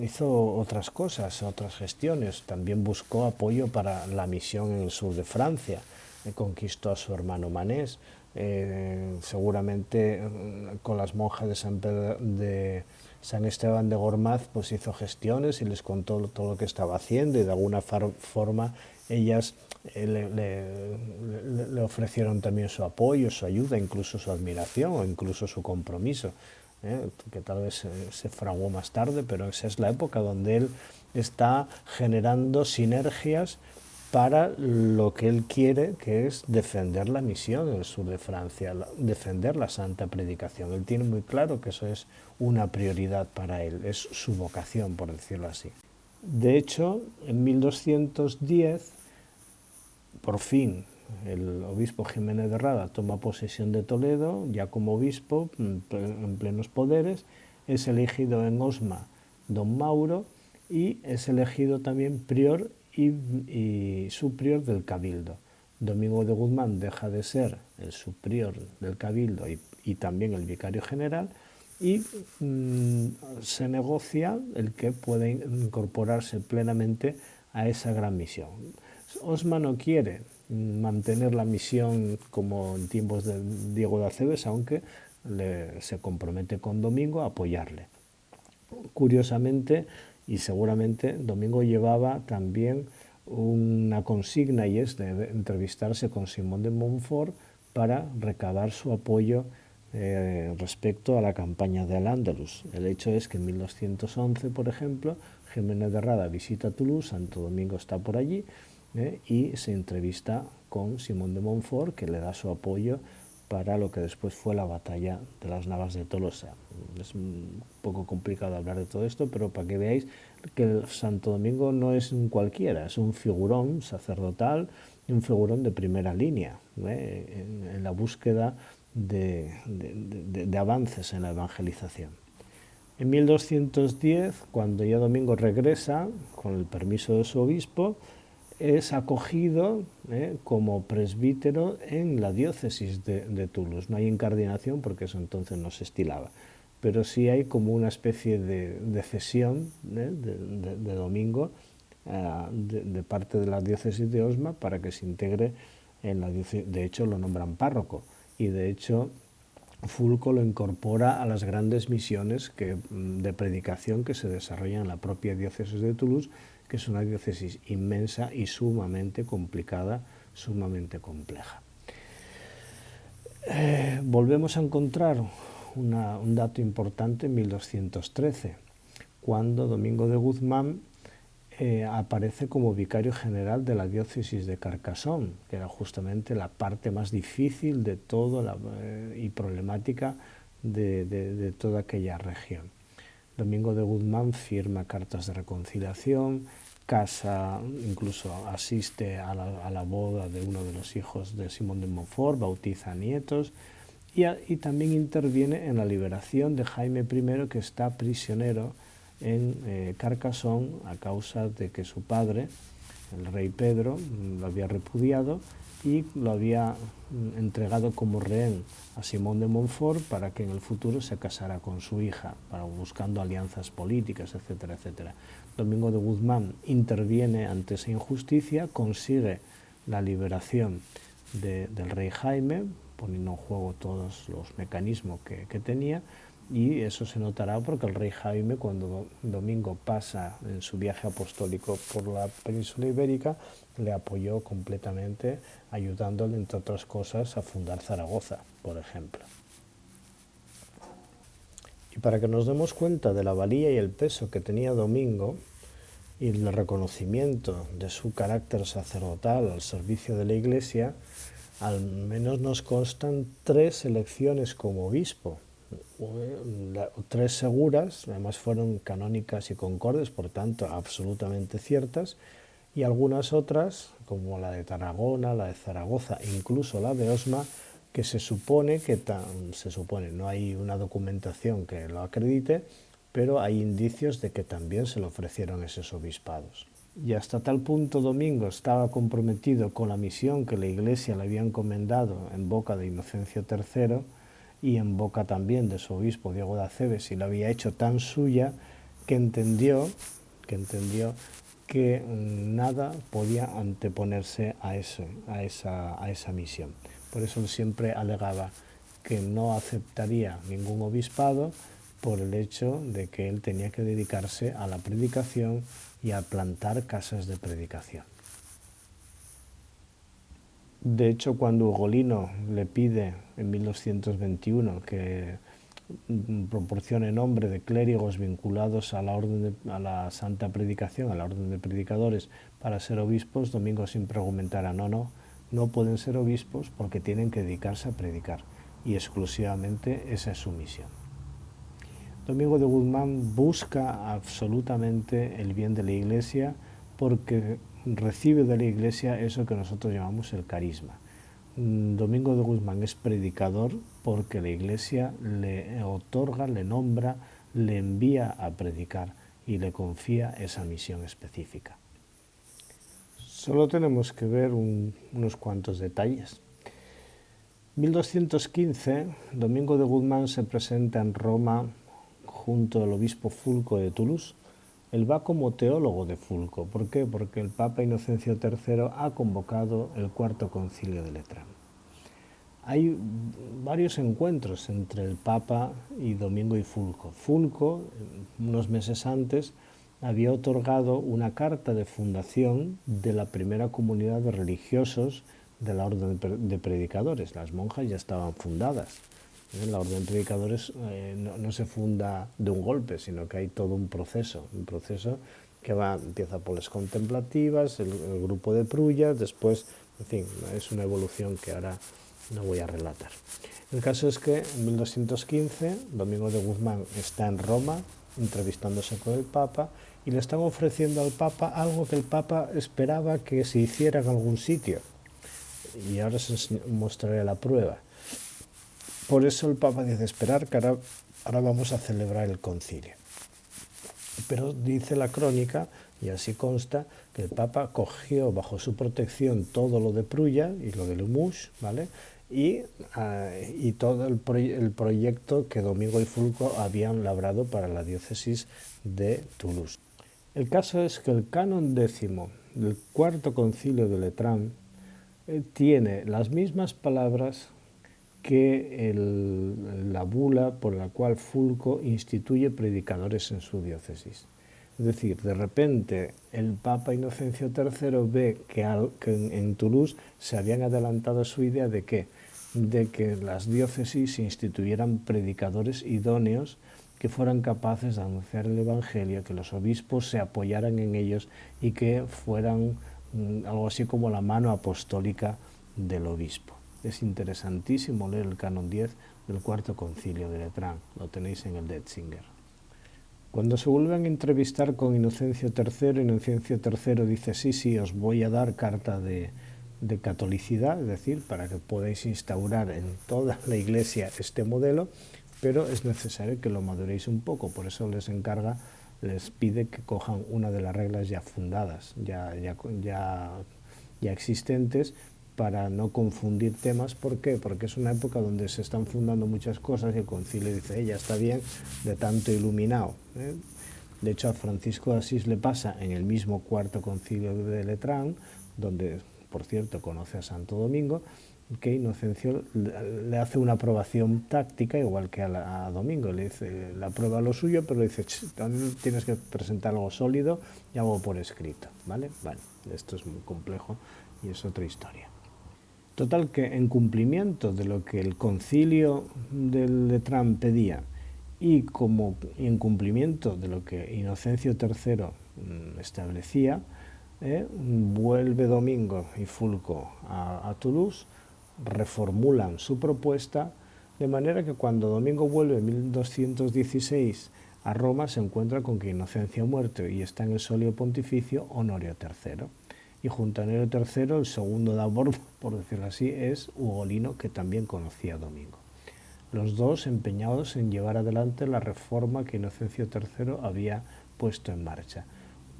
S1: hizo otras cosas, otras gestiones. También buscó apoyo para la misión en el sur de Francia. Conquistó a su hermano Manés. Seguramente con las monjas de San Esteban de Gormaz pues hizo gestiones y les contó todo lo que estaba haciendo y de alguna forma ellas le ofrecieron también su apoyo, su ayuda, incluso su admiración o incluso su compromiso, que tal vez se fraguó más tarde, pero esa es la época donde él está generando sinergias para lo que él quiere, que es defender la misión en el sur de Francia, defender la santa predicación. Él tiene muy claro que eso es una prioridad para él, es su vocación, por decirlo así. De hecho, en 1210, por fin, el obispo Jiménez de Rada toma posesión de Toledo, ya como obispo, en plenos poderes, es elegido en Osma don Mauro y es elegido también prior y subprior del Cabildo. Domingo de Guzmán deja de ser el subprior del Cabildo y también el vicario general y se negocia el que pueda incorporarse plenamente a esa gran misión. Osma no quiere mantener la misión como en tiempos de Diego de Acebes, aunque se compromete con Domingo a apoyarle. Curiosamente, y seguramente, Domingo llevaba también una consigna y es de entrevistarse con Simón de Montfort para recabar su apoyo respecto a la campaña de Al-Ándalus. El hecho es que en 1211, por ejemplo, Jiménez de Rada visita Toulouse, Santo Domingo está por allí y se entrevista con Simón de Montfort, que le da su apoyo para lo que después fue la batalla de las Navas de Tolosa. Es un poco complicado hablar de todo esto, pero para que veáis que el Santo Domingo no es un cualquiera, es un figurón sacerdotal y un figurón de primera línea en la búsqueda de avances en la evangelización. En 1210, cuando ya Domingo regresa, con el permiso de su obispo, es acogido como presbítero en la diócesis de Toulouse. No hay incardinación porque eso entonces no se estilaba. pero sí hay como una especie de cesión de Domingo de parte de la diócesis de Osma para que se integre en la diócesis. De hecho, lo nombran párroco y de hecho Fulco lo incorpora a las grandes misiones de predicación que se desarrollan en la propia diócesis de Toulouse, que es una diócesis inmensa y sumamente complicada, sumamente compleja. Volvemos a encontrar un dato importante en 1213, cuando Domingo de Guzmán aparece como vicario general de la diócesis de Carcassonne, que era justamente la parte más difícil de todo y problemática de toda aquella región. Domingo de Guzmán firma cartas de reconciliación, incluso asiste a la boda de uno de los hijos de Simón de Montfort, bautiza nietos y también interviene en la liberación de Jaime I, que está prisionero en Carcassonne a causa de que su padre, el rey Pedro, lo había repudiado y lo había entregado como rehén a Simón de Montfort para que en el futuro se casara con su hija, buscando alianzas políticas, etcétera, etcétera. Domingo de Guzmán interviene ante esa injusticia, consigue la liberación del rey Jaime, poniendo en juego todos los mecanismos que tenía, y eso se notará porque el rey Jaime, cuando Domingo pasa en su viaje apostólico por la península ibérica, le apoyó completamente, ayudándole, entre otras cosas, a fundar Zaragoza, por ejemplo. Y para que nos demos cuenta de la valía y el peso que tenía Domingo y el reconocimiento de su carácter sacerdotal al servicio de la Iglesia, al menos nos constan 3 elecciones como obispo. 3 seguras, además fueron canónicas y concordes, por tanto absolutamente ciertas, y algunas otras, como la de Tarragona, la de Zaragoza e incluso la de Osma, que se supone, no hay una documentación que lo acredite, pero hay indicios de que también se le ofrecieron esos obispados. Y hasta tal punto Domingo estaba comprometido con la misión que la Iglesia le había encomendado en boca de Inocencio III y en boca también de su obispo Diego de Acebes, y la había hecho tan suya que entendió que nada podía anteponerse a esa misión. Por eso él siempre alegaba que no aceptaría ningún obispado por el hecho de que él tenía que dedicarse a la predicación y a plantar casas de predicación. De hecho, cuando Ugolino le pide en 1221 que proporcione nombre de clérigos vinculados a la santa predicación, a la orden de predicadores, para ser obispos, Domingo siempre argumentará, no pueden ser obispos porque tienen que dedicarse a predicar, y exclusivamente esa es su misión. Domingo de Guzmán busca absolutamente el bien de la Iglesia porque recibe de la Iglesia eso que nosotros llamamos el carisma. Domingo de Guzmán es predicador porque la Iglesia le otorga, le nombra, le envía a predicar y le confía esa misión específica. Solo tenemos que ver unos cuantos detalles. 1215, Domingo de Guzmán se presenta en Roma junto al obispo Fulco de Toulouse. Él va como teólogo de Fulco. ¿Por qué? Porque el Papa Inocencio III ha convocado el Cuarto Concilio de Letrán. Hay varios encuentros entre el Papa y Domingo y Fulco. Fulco, unos meses antes, había otorgado una carta de fundación de la primera comunidad de religiosos de la Orden de Predicadores. Las monjas ya estaban fundadas. La Orden de Predicadores no se funda de un golpe, sino que hay todo un proceso que empieza por las contemplativas, el grupo de Prullas, después, en fin, es una evolución que ahora no voy a relatar. El caso es que en 1215 Domingo de Guzmán está en Roma entrevistándose con el Papa y le están ofreciendo al Papa algo que el Papa esperaba que se hiciera en algún sitio. Y ahora os mostraré la prueba. Por eso el Papa dice, esperar que ahora vamos a celebrar el concilio. Pero dice la crónica, y así consta, que el Papa cogió bajo su protección todo lo de Prulla y lo de Limoges, ¿vale? y todo el proyecto que Domingo y Fulco habían labrado para la diócesis de Toulouse. El caso es que el canon décimo del Cuarto Concilio de Letrán tiene las mismas palabras que la bula por la cual Fulco instituye predicadores en su diócesis. Es decir, de repente el Papa Inocencio III ve que en Toulouse se habían adelantado a su idea de que las diócesis instituyeran predicadores idóneos que fueran capaces de anunciar el Evangelio, que los obispos se apoyaran en ellos y que fueran algo así como la mano apostólica del obispo. Es interesantísimo leer el canon 10 del Cuarto Concilio de Letrán, lo tenéis en el Detzinger. Cuando se vuelven a entrevistar con Inocencio III, Inocencio III dice, sí, os voy a dar carta de catolicidad, es decir, para que podáis instaurar en toda la Iglesia este modelo, pero es necesario que lo maduréis un poco, por eso les pide que cojan una de las reglas ya fundadas, ya existentes, para no confundir temas. ¿Por qué? Porque es una época donde se están fundando muchas cosas y el concilio dice, ya está bien de tanto iluminado. De hecho, a Francisco de Asís le pasa en el mismo Cuarto Concilio de Letrán, donde, por cierto, conoce a Santo Domingo, que Inocencio le hace una aprobación táctica, igual que a Domingo, le dice, le aprueba lo suyo, pero le dice, también tienes que presentar algo sólido y algo por escrito, ¿vale? Vale, esto es muy complejo y es otra historia. Total, que en cumplimiento de lo que el concilio de Letrán pedía y como en cumplimiento de lo que Inocencio III establecía, vuelve Domingo y Fulco a Toulouse, reformulan su propuesta, de manera que cuando Domingo vuelve en 1216 a Roma se encuentra con que Inocencio ha muerto y está en el solio pontificio Honorio III. Y junto a Honorio III, el segundo de a bordo, por decirlo así, es Ugolino, que también conocía a Domingo. Los dos empeñados en llevar adelante la reforma que Inocencio III había puesto en marcha.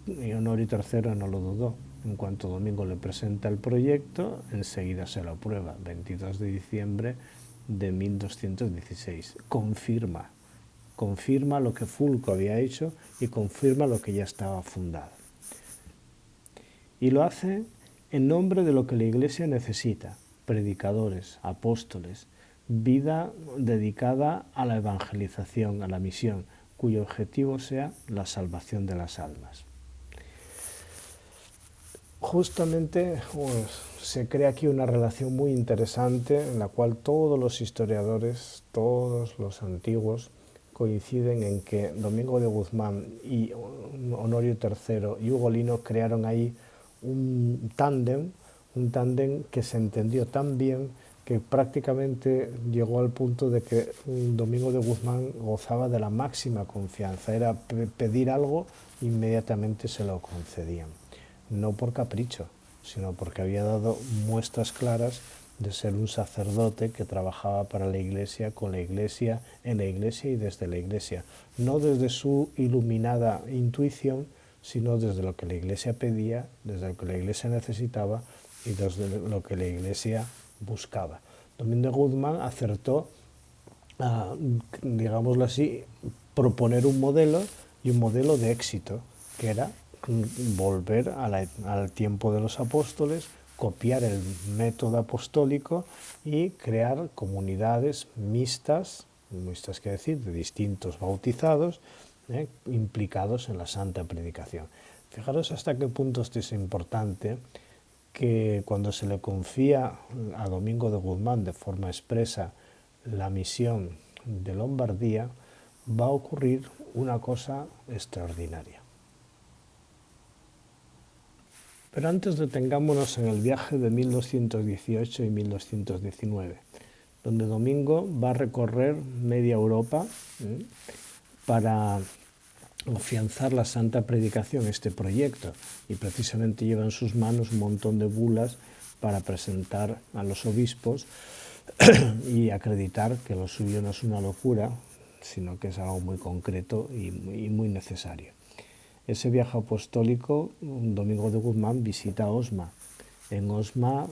S1: Y Honorio III no lo dudó. En cuanto Domingo le presenta el proyecto, enseguida se lo aprueba, 22 de diciembre de 1216. Confirma lo que Fulco había hecho y confirma lo que ya estaba fundado. Y lo hace en nombre de lo que la Iglesia necesita: predicadores, apóstoles, vida dedicada a la evangelización, a la misión, cuyo objetivo sea la salvación de las almas. Justamente se crea aquí una relación muy interesante en la cual todos los historiadores, todos los antiguos, coinciden en que Domingo de Guzmán y Honorio III y Ugolino crearon ahí un tándem que se entendió tan bien que prácticamente llegó al punto de que Domingo de Guzmán gozaba de la máxima confianza. Era pedir algo, inmediatamente se lo concedían. No por capricho, sino porque había dado muestras claras de ser un sacerdote que trabajaba para la Iglesia, con la Iglesia, en la Iglesia y desde la Iglesia. No desde su iluminada intuición, sino desde lo que la Iglesia pedía, desde lo que la Iglesia necesitaba y desde lo que la Iglesia buscaba. Domingo de Guzmán acertó a, digámoslo así, proponer un modelo y un modelo de éxito, que era volver al tiempo de los apóstoles, copiar el método apostólico y crear comunidades mixtas quiere decir, de distintos bautizados, implicados en la santa predicación. Fijaros hasta qué punto esto es importante, que cuando se le confía a Domingo de Guzmán de forma expresa la misión de Lombardía, va a ocurrir una cosa extraordinaria. Pero antes detengámonos en el viaje de 1218 y 1219, donde Domingo va a recorrer media Europa para afianzar la santa predicación, este proyecto, y precisamente lleva en sus manos un montón de bulas para presentar a los obispos y acreditar que lo suyo no es una locura, sino que es algo muy concreto y muy necesario. Ese viaje apostólico, Domingo de Guzmán visita Osma. En Osma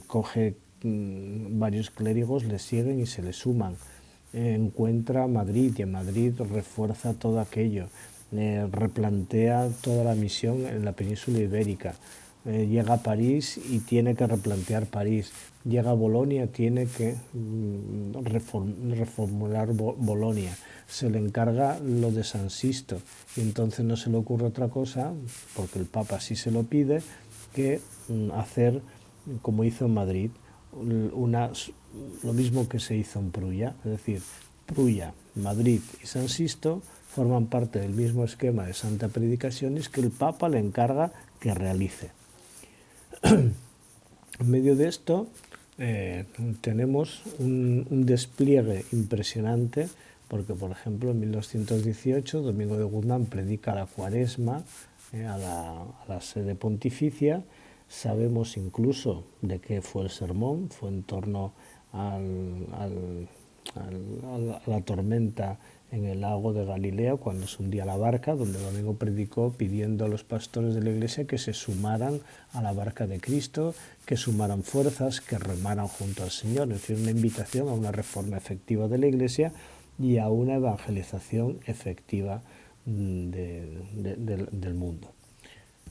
S1: coge varios clérigos le siguen y se le suman. Encuentra Madrid y en Madrid refuerza todo aquello, replantea toda la misión en la península ibérica. Llega a París y tiene que replantear París. Llega a Bolonia, tiene que reformular Bolonia. Se le encarga lo de San Sisto y entonces no se le ocurre otra cosa, porque el Papa sí se lo pide, que hacer como hizo en Madrid, lo mismo que se hizo en Prulla, es decir, Prulla, Madrid y San Sisto forman parte del mismo esquema de Santa Predicaciones que el Papa le encarga que realice. En medio de esto tenemos un despliegue impresionante, porque por ejemplo en 1218 Domingo de Guzmán predica la Cuaresma a la sede pontificia. Sabemos incluso de qué fue el sermón, fue en torno a la tormenta en el lago de Galilea, cuando se hundía la barca, donde Domingo predicó pidiendo a los pastores de la iglesia que se sumaran a la barca de Cristo, que sumaran fuerzas, que remaran junto al Señor. Es decir, una invitación a una reforma efectiva de la iglesia y a una evangelización efectiva del mundo.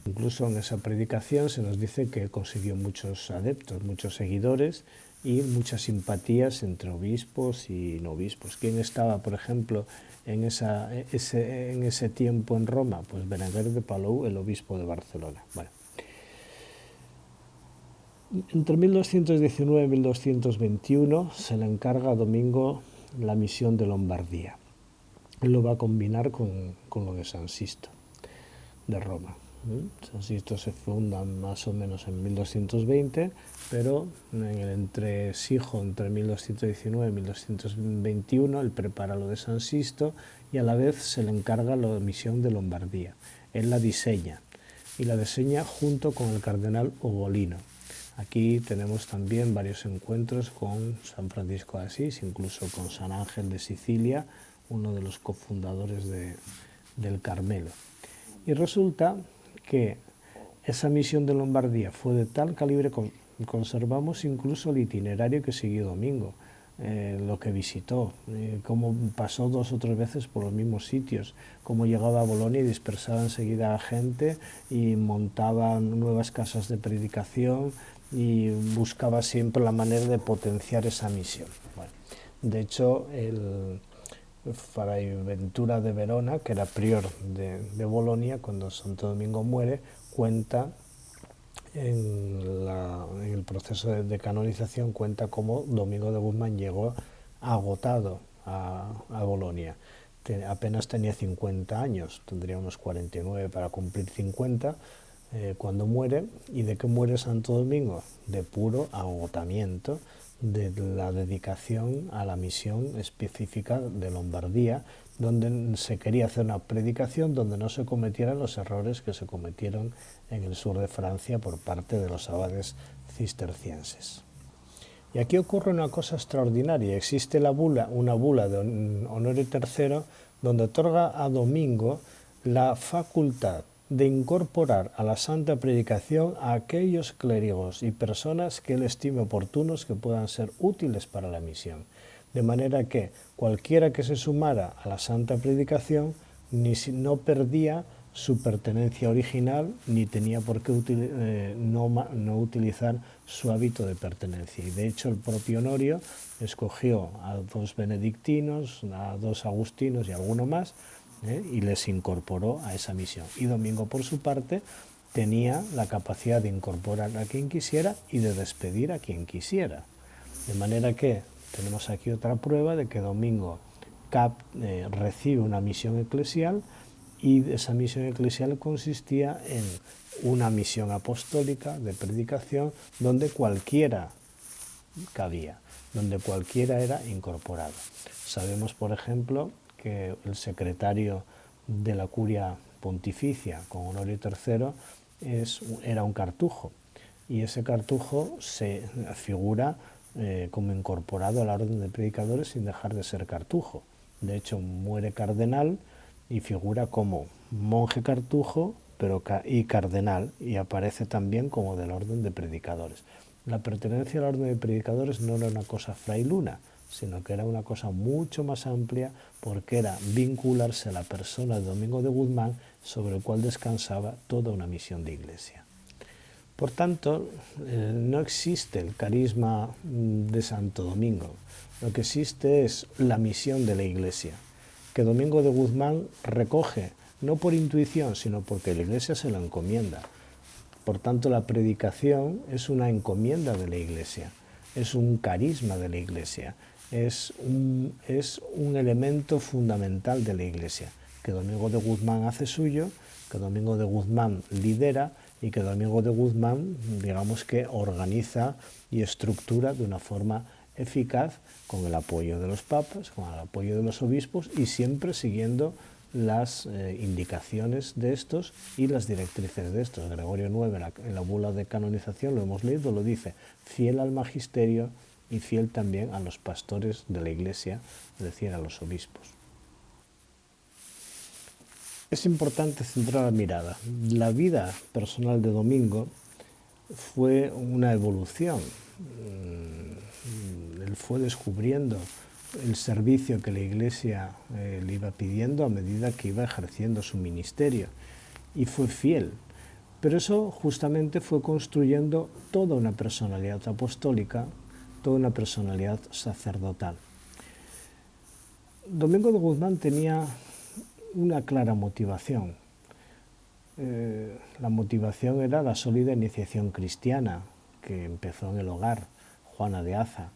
S1: Incluso en esa predicación se nos dice que consiguió muchos adeptos, muchos seguidores y muchas simpatías entre obispos y no obispos. ¿Quién estaba, por ejemplo, en ese tiempo en Roma? Pues Berenguer de Palou, el obispo de Barcelona. Bueno. Entre 1219 y 1221 se le encarga a Domingo la misión de Lombardía. Él lo va a combinar con lo de San Sisto de Roma. San Sisto se funda más o menos en 1220, pero en el entresijo entre 1219 y 1221 él prepara lo de San Sisto y a la vez se le encarga la misión de Lombardía. Él la diseña y la diseña junto con el cardenal Ugolino. Aquí tenemos también varios encuentros con San Francisco de Asís, incluso con San Ángel de Sicilia, uno de los cofundadores del Carmelo. Y resulta que esa misión de Lombardía fue de tal calibre, conservamos incluso el itinerario que siguió Domingo, lo que visitó, cómo pasó 2 o 3 veces por los mismos sitios, cómo llegaba a Bolonia y dispersaba enseguida a gente y montaba nuevas casas de predicación y buscaba siempre la manera de potenciar esa misión. Bueno, de hecho, el Fray Ventura de Verona, que era prior de Bolonia, cuando Santo Domingo muere, cuenta en el proceso de canonización, cuenta cómo Domingo de Guzmán llegó agotado a Bolonia. Apenas tenía 50 años, tendría unos 49 para cumplir 50 cuando muere. ¿Y de qué muere Santo Domingo? De puro agotamiento de la dedicación a la misión específica de Lombardía, donde se quería hacer una predicación donde no se cometieran los errores que se cometieron en el sur de Francia por parte de los abades cistercienses. Y aquí ocurre una cosa extraordinaria. Existe una bula de Honorio III, donde otorga a Domingo la facultad de incorporar a la santa predicación a aquellos clérigos y personas que él estime oportunos que puedan ser útiles para la misión. De manera que cualquiera que se sumara a la santa predicación no perdía su pertenencia original ni tenía por qué no utilizar su hábito de pertenencia. Y de hecho el propio Honorio escogió a 2 benedictinos, a 2 agustinos y alguno más, y les incorporó a esa misión. Y Domingo, por su parte, tenía la capacidad de incorporar a quien quisiera y de despedir a quien quisiera. De manera que tenemos aquí otra prueba de que Domingo recibe una misión eclesial, y esa misión eclesial consistía en una misión apostólica de predicación donde cualquiera cabía, donde cualquiera era incorporado. Sabemos, por ejemplo, que el secretario de la curia pontificia con Honorio III era un cartujo, y ese cartujo se figura como incorporado a la orden de predicadores sin dejar de ser cartujo. De hecho, muere cardenal y figura como monje cartujo y cardenal, y aparece también como de la orden de predicadores. La pertenencia a la orden de predicadores no era una cosa frailuna, sino que era una cosa mucho más amplia, porque era vincularse a la persona de Domingo de Guzmán, sobre el cual descansaba toda una misión de Iglesia. Por tanto, no existe el carisma de Santo Domingo. Lo que existe es la misión de la Iglesia, que Domingo de Guzmán recoge, no por intuición, sino porque la Iglesia se lo encomienda. Por tanto, la predicación es una encomienda de la Iglesia, es un carisma de la Iglesia, es un elemento fundamental de la Iglesia, que Domingo de Guzmán hace suyo, que Domingo de Guzmán lidera y que Domingo de Guzmán, digamos que organiza y estructura de una forma eficaz, con el apoyo de los papas, con el apoyo de los obispos y siempre siguiendo las indicaciones de estos y las directrices de estos. Gregorio IX en la bula de canonización, lo hemos leído, lo dice, fiel al magisterio y fiel también a los pastores de la Iglesia, es decir, a los obispos. Es importante centrar la mirada. La vida personal de Domingo fue una evolución. Él fue descubriendo el servicio que la Iglesia le iba pidiendo a medida que iba ejerciendo su ministerio, y fue fiel. Pero eso justamente fue construyendo toda una personalidad apostólica, toda una personalidad sacerdotal. Domingo de Guzmán tenía una clara motivación. La motivación era la sólida iniciación cristiana que empezó en el hogar, Juana de Aza,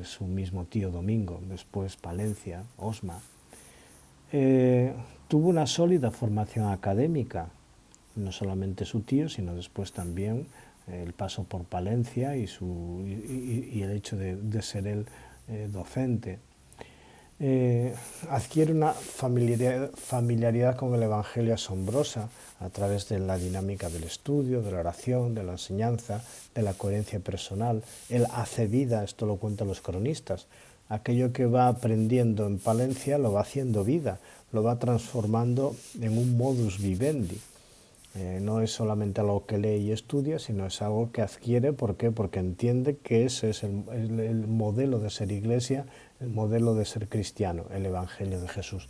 S1: su mismo tío Domingo, después Palencia, Osma. Tuvo una sólida formación académica, no solamente su tío, sino después también el paso por Palencia y el hecho de ser él docente. Adquiere una familiaridad con el Evangelio asombrosa a través de la dinámica del estudio, de la oración, de la enseñanza, de la coherencia personal. Él hace vida, esto lo cuentan los cronistas, aquello que va aprendiendo en Palencia lo va haciendo vida, lo va transformando en un modus vivendi. No es solamente algo que lee y estudia, sino es algo que adquiere. ¿Por qué? Porque entiende que ese es el modelo de ser iglesia, el modelo de ser cristiano, el Evangelio de Jesús.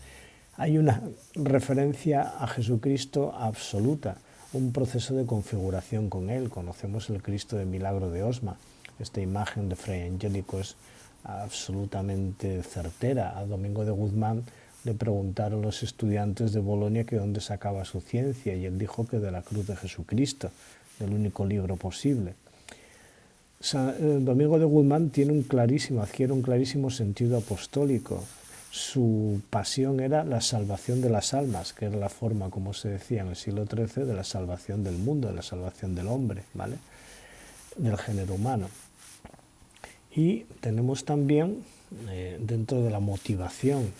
S1: Hay una referencia a Jesucristo absoluta, un proceso de configuración con él. Conocemos el Cristo de Milagro de Osma. Esta imagen de Fray Angélico es absolutamente certera. A Domingo de Guzmán le preguntaron los estudiantes de Bolonia que dónde sacaba su ciencia, y él dijo que de la cruz de Jesucristo, del único libro posible. Domingo de Guzmán adquiere un clarísimo sentido apostólico. Su pasión era la salvación de las almas, que era la forma, como se decía en el siglo XIII, de la salvación del mundo, de la salvación del hombre, ¿vale? Del género humano. Y tenemos también, dentro de la motivación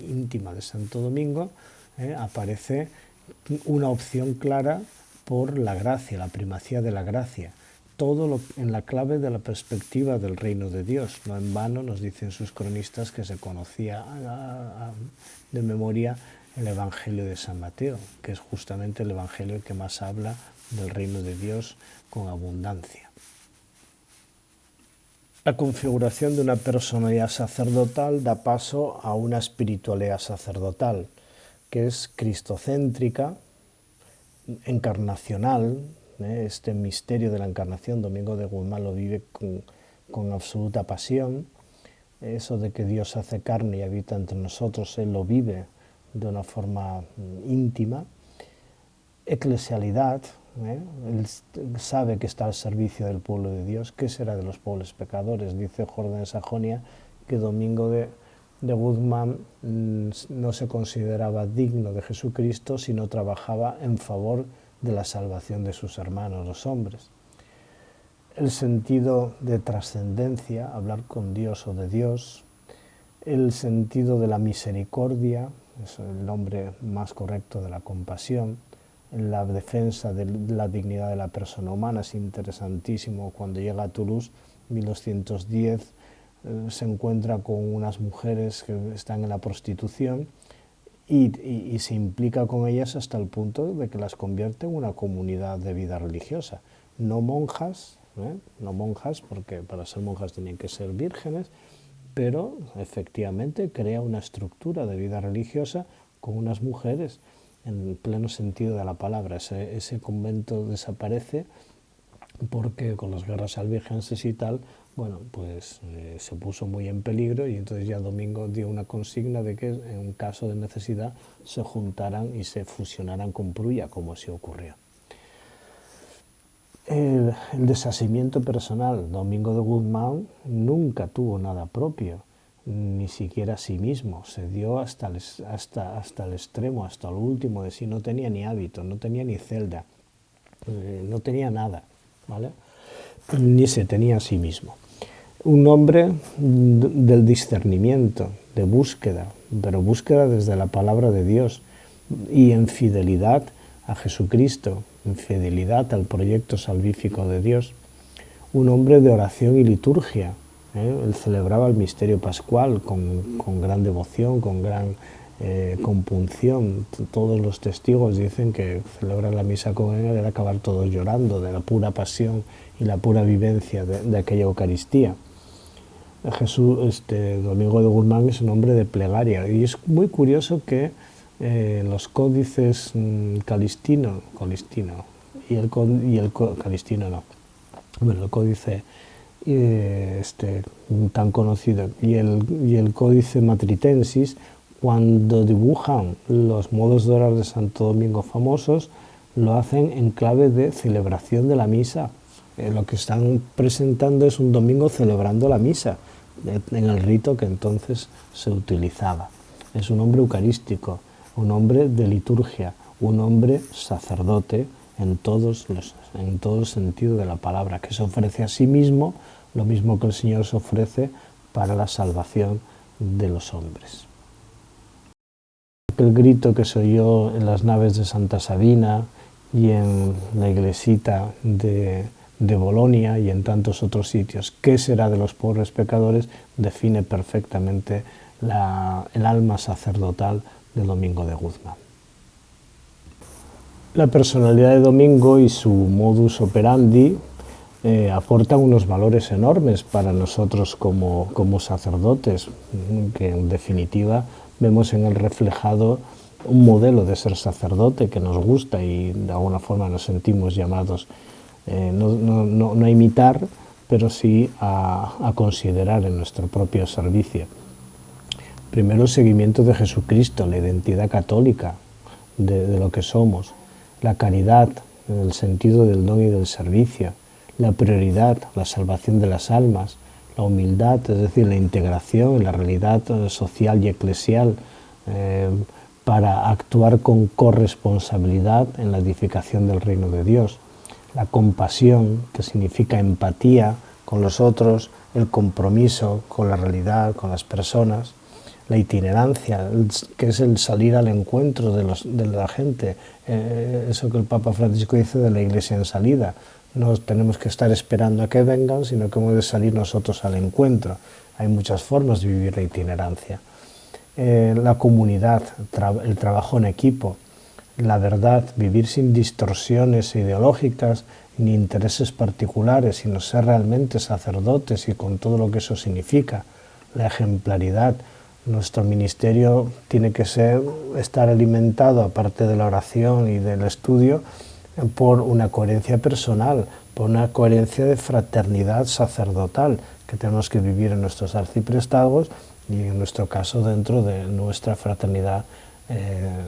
S1: íntima de Santo Domingo, aparece una opción clara por la gracia, la primacía de la gracia. Todo en la clave de la perspectiva del reino de Dios. No en vano nos dicen sus cronistas que se conocía de memoria el Evangelio de San Mateo, que es justamente el Evangelio que más habla del reino de Dios con abundancia. La configuración de una personalidad sacerdotal da paso a una espiritualidad sacerdotal, que es cristocéntrica, encarnacional. Este misterio de la encarnación, Domingo de Guzmán lo vive con absoluta pasión. Eso de que Dios hace carne y habita entre nosotros, él lo vive de una forma íntima. Eclesialidad, él sabe que está al servicio del pueblo de Dios. ¿Qué será de los pueblos pecadores? Dice Jordán de Sajonia que Domingo de Guzmán no se consideraba digno de Jesucristo, sino trabajaba en favor de la salvación de sus hermanos, los hombres. El sentido de trascendencia, hablar con Dios o de Dios. El sentido de la misericordia, es el nombre más correcto de la compasión. La defensa de la dignidad de la persona humana. Es interesantísimo, cuando llega a Toulouse, 1210, se encuentra con unas mujeres que están en la prostitución y se implica con ellas hasta el punto de que las convierte en una comunidad de vida religiosa. No monjas, no monjas, porque para ser monjas tienen que ser vírgenes, pero efectivamente crea una estructura de vida religiosa con unas mujeres en el pleno sentido de la palabra. Ese convento desaparece porque con las guerras albigenses y tal, bueno, pues se puso muy en peligro, y entonces ya Domingo dio una consigna de que en un caso de necesidad se juntaran y se fusionaran con Prulla, como así ocurrió. El desasimiento personal. Domingo de Guzmán nunca tuvo nada propio, ni siquiera a sí mismo. Se dio hasta el extremo, hasta lo último de sí. No tenía ni hábito, no tenía ni celda, no tenía nada, ¿vale? Ni se tenía a sí mismo. Un hombre del discernimiento, de búsqueda, pero búsqueda desde la palabra de Dios y en fidelidad a Jesucristo, en fidelidad al proyecto salvífico de Dios. Un hombre de oración y liturgia. Él celebraba el misterio pascual con gran devoción, con gran compunción. Todos los testigos dicen que celebrar la misa con él era acabar todos llorando de la pura pasión y la pura vivencia de aquella Eucaristía. Domingo de Guzmán es un hombre de plegaria, y es muy curioso que los códices Calistino y el códice tan conocido y el códice Matritensis, cuando dibujan los modos de orar de Santo Domingo famosos, lo hacen en clave de celebración de la misa. Lo que están presentando es un domingo celebrando la misa en el rito que entonces se utilizaba. Es un hombre eucarístico, un hombre de liturgia, un hombre sacerdote en todo el sentido de la palabra, que se ofrece a sí mismo lo mismo que el Señor se ofrece para la salvación de los hombres. El grito que se oyó en las naves de Santa Sabina y en la iglesita de Bolonia y en tantos otros sitios, ¿qué será de los pobres pecadores?, define perfectamente el alma sacerdotal de Domingo de Guzmán. La personalidad de Domingo y su modus operandi aportan unos valores enormes para nosotros como sacerdotes, que en definitiva vemos en él reflejado un modelo de ser sacerdote que nos gusta y de alguna forma nos sentimos llamados no a imitar, pero sí a considerar en nuestro propio servicio. Primero, el seguimiento de Jesucristo, la identidad católica de lo que somos, la caridad en el sentido del don y del servicio, la prioridad, la salvación de las almas, la humildad, es decir, la integración en la realidad social y eclesial para actuar con corresponsabilidad en la edificación del reino de Dios, la compasión, que significa empatía con los otros, el compromiso con la realidad, con las personas, la itinerancia, que es el salir al encuentro de la gente, eso que el Papa Francisco dice de la Iglesia en salida. No tenemos que estar esperando a que vengan, sino que hemos de salir nosotros al encuentro. Hay muchas formas de vivir la itinerancia. La comunidad, el trabajo en equipo, la verdad, vivir sin distorsiones ideológicas ni intereses particulares, sino ser realmente sacerdotes y con todo lo que eso significa. La ejemplaridad. Nuestro ministerio tiene que estar alimentado, aparte de la oración y del estudio, por una coherencia personal, por una coherencia de fraternidad sacerdotal que tenemos que vivir en nuestros arciprestazgos y en nuestro caso dentro de nuestra fraternidad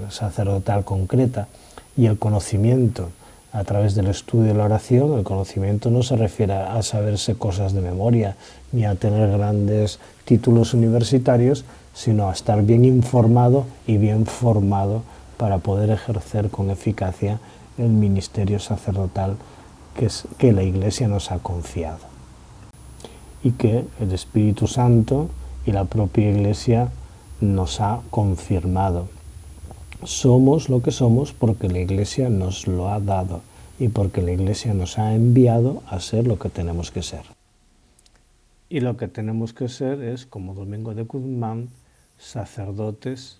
S1: sacerdotal concreta. Y el conocimiento a través del estudio y la oración. El conocimiento no se refiere a saberse cosas de memoria ni a tener grandes títulos universitarios, sino a estar bien informado y bien formado para poder ejercer con eficacia el ministerio sacerdotal que la Iglesia nos ha confiado y que el Espíritu Santo y la propia Iglesia nos ha confirmado. Somos lo que somos porque la Iglesia nos lo ha dado y porque la Iglesia nos ha enviado a ser lo que tenemos que ser. Y lo que tenemos que ser es, como Domingo de Guzmán, sacerdotes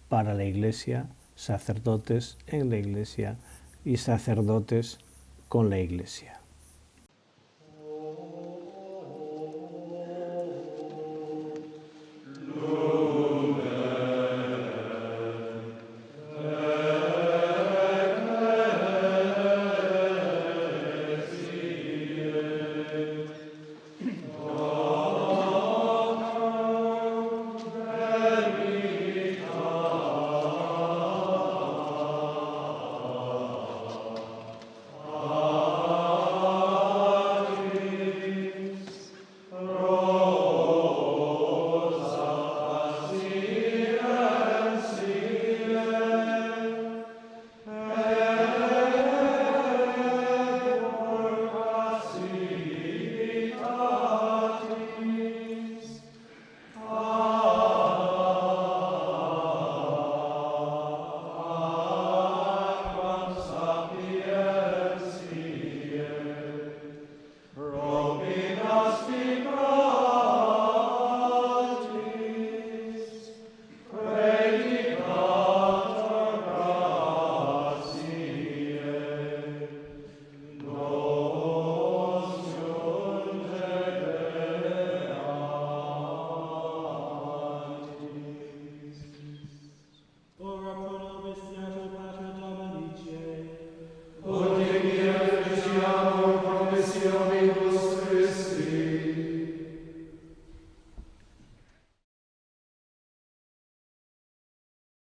S1: para la Iglesia, sacerdotes en la Iglesia y sacerdotes con la Iglesia.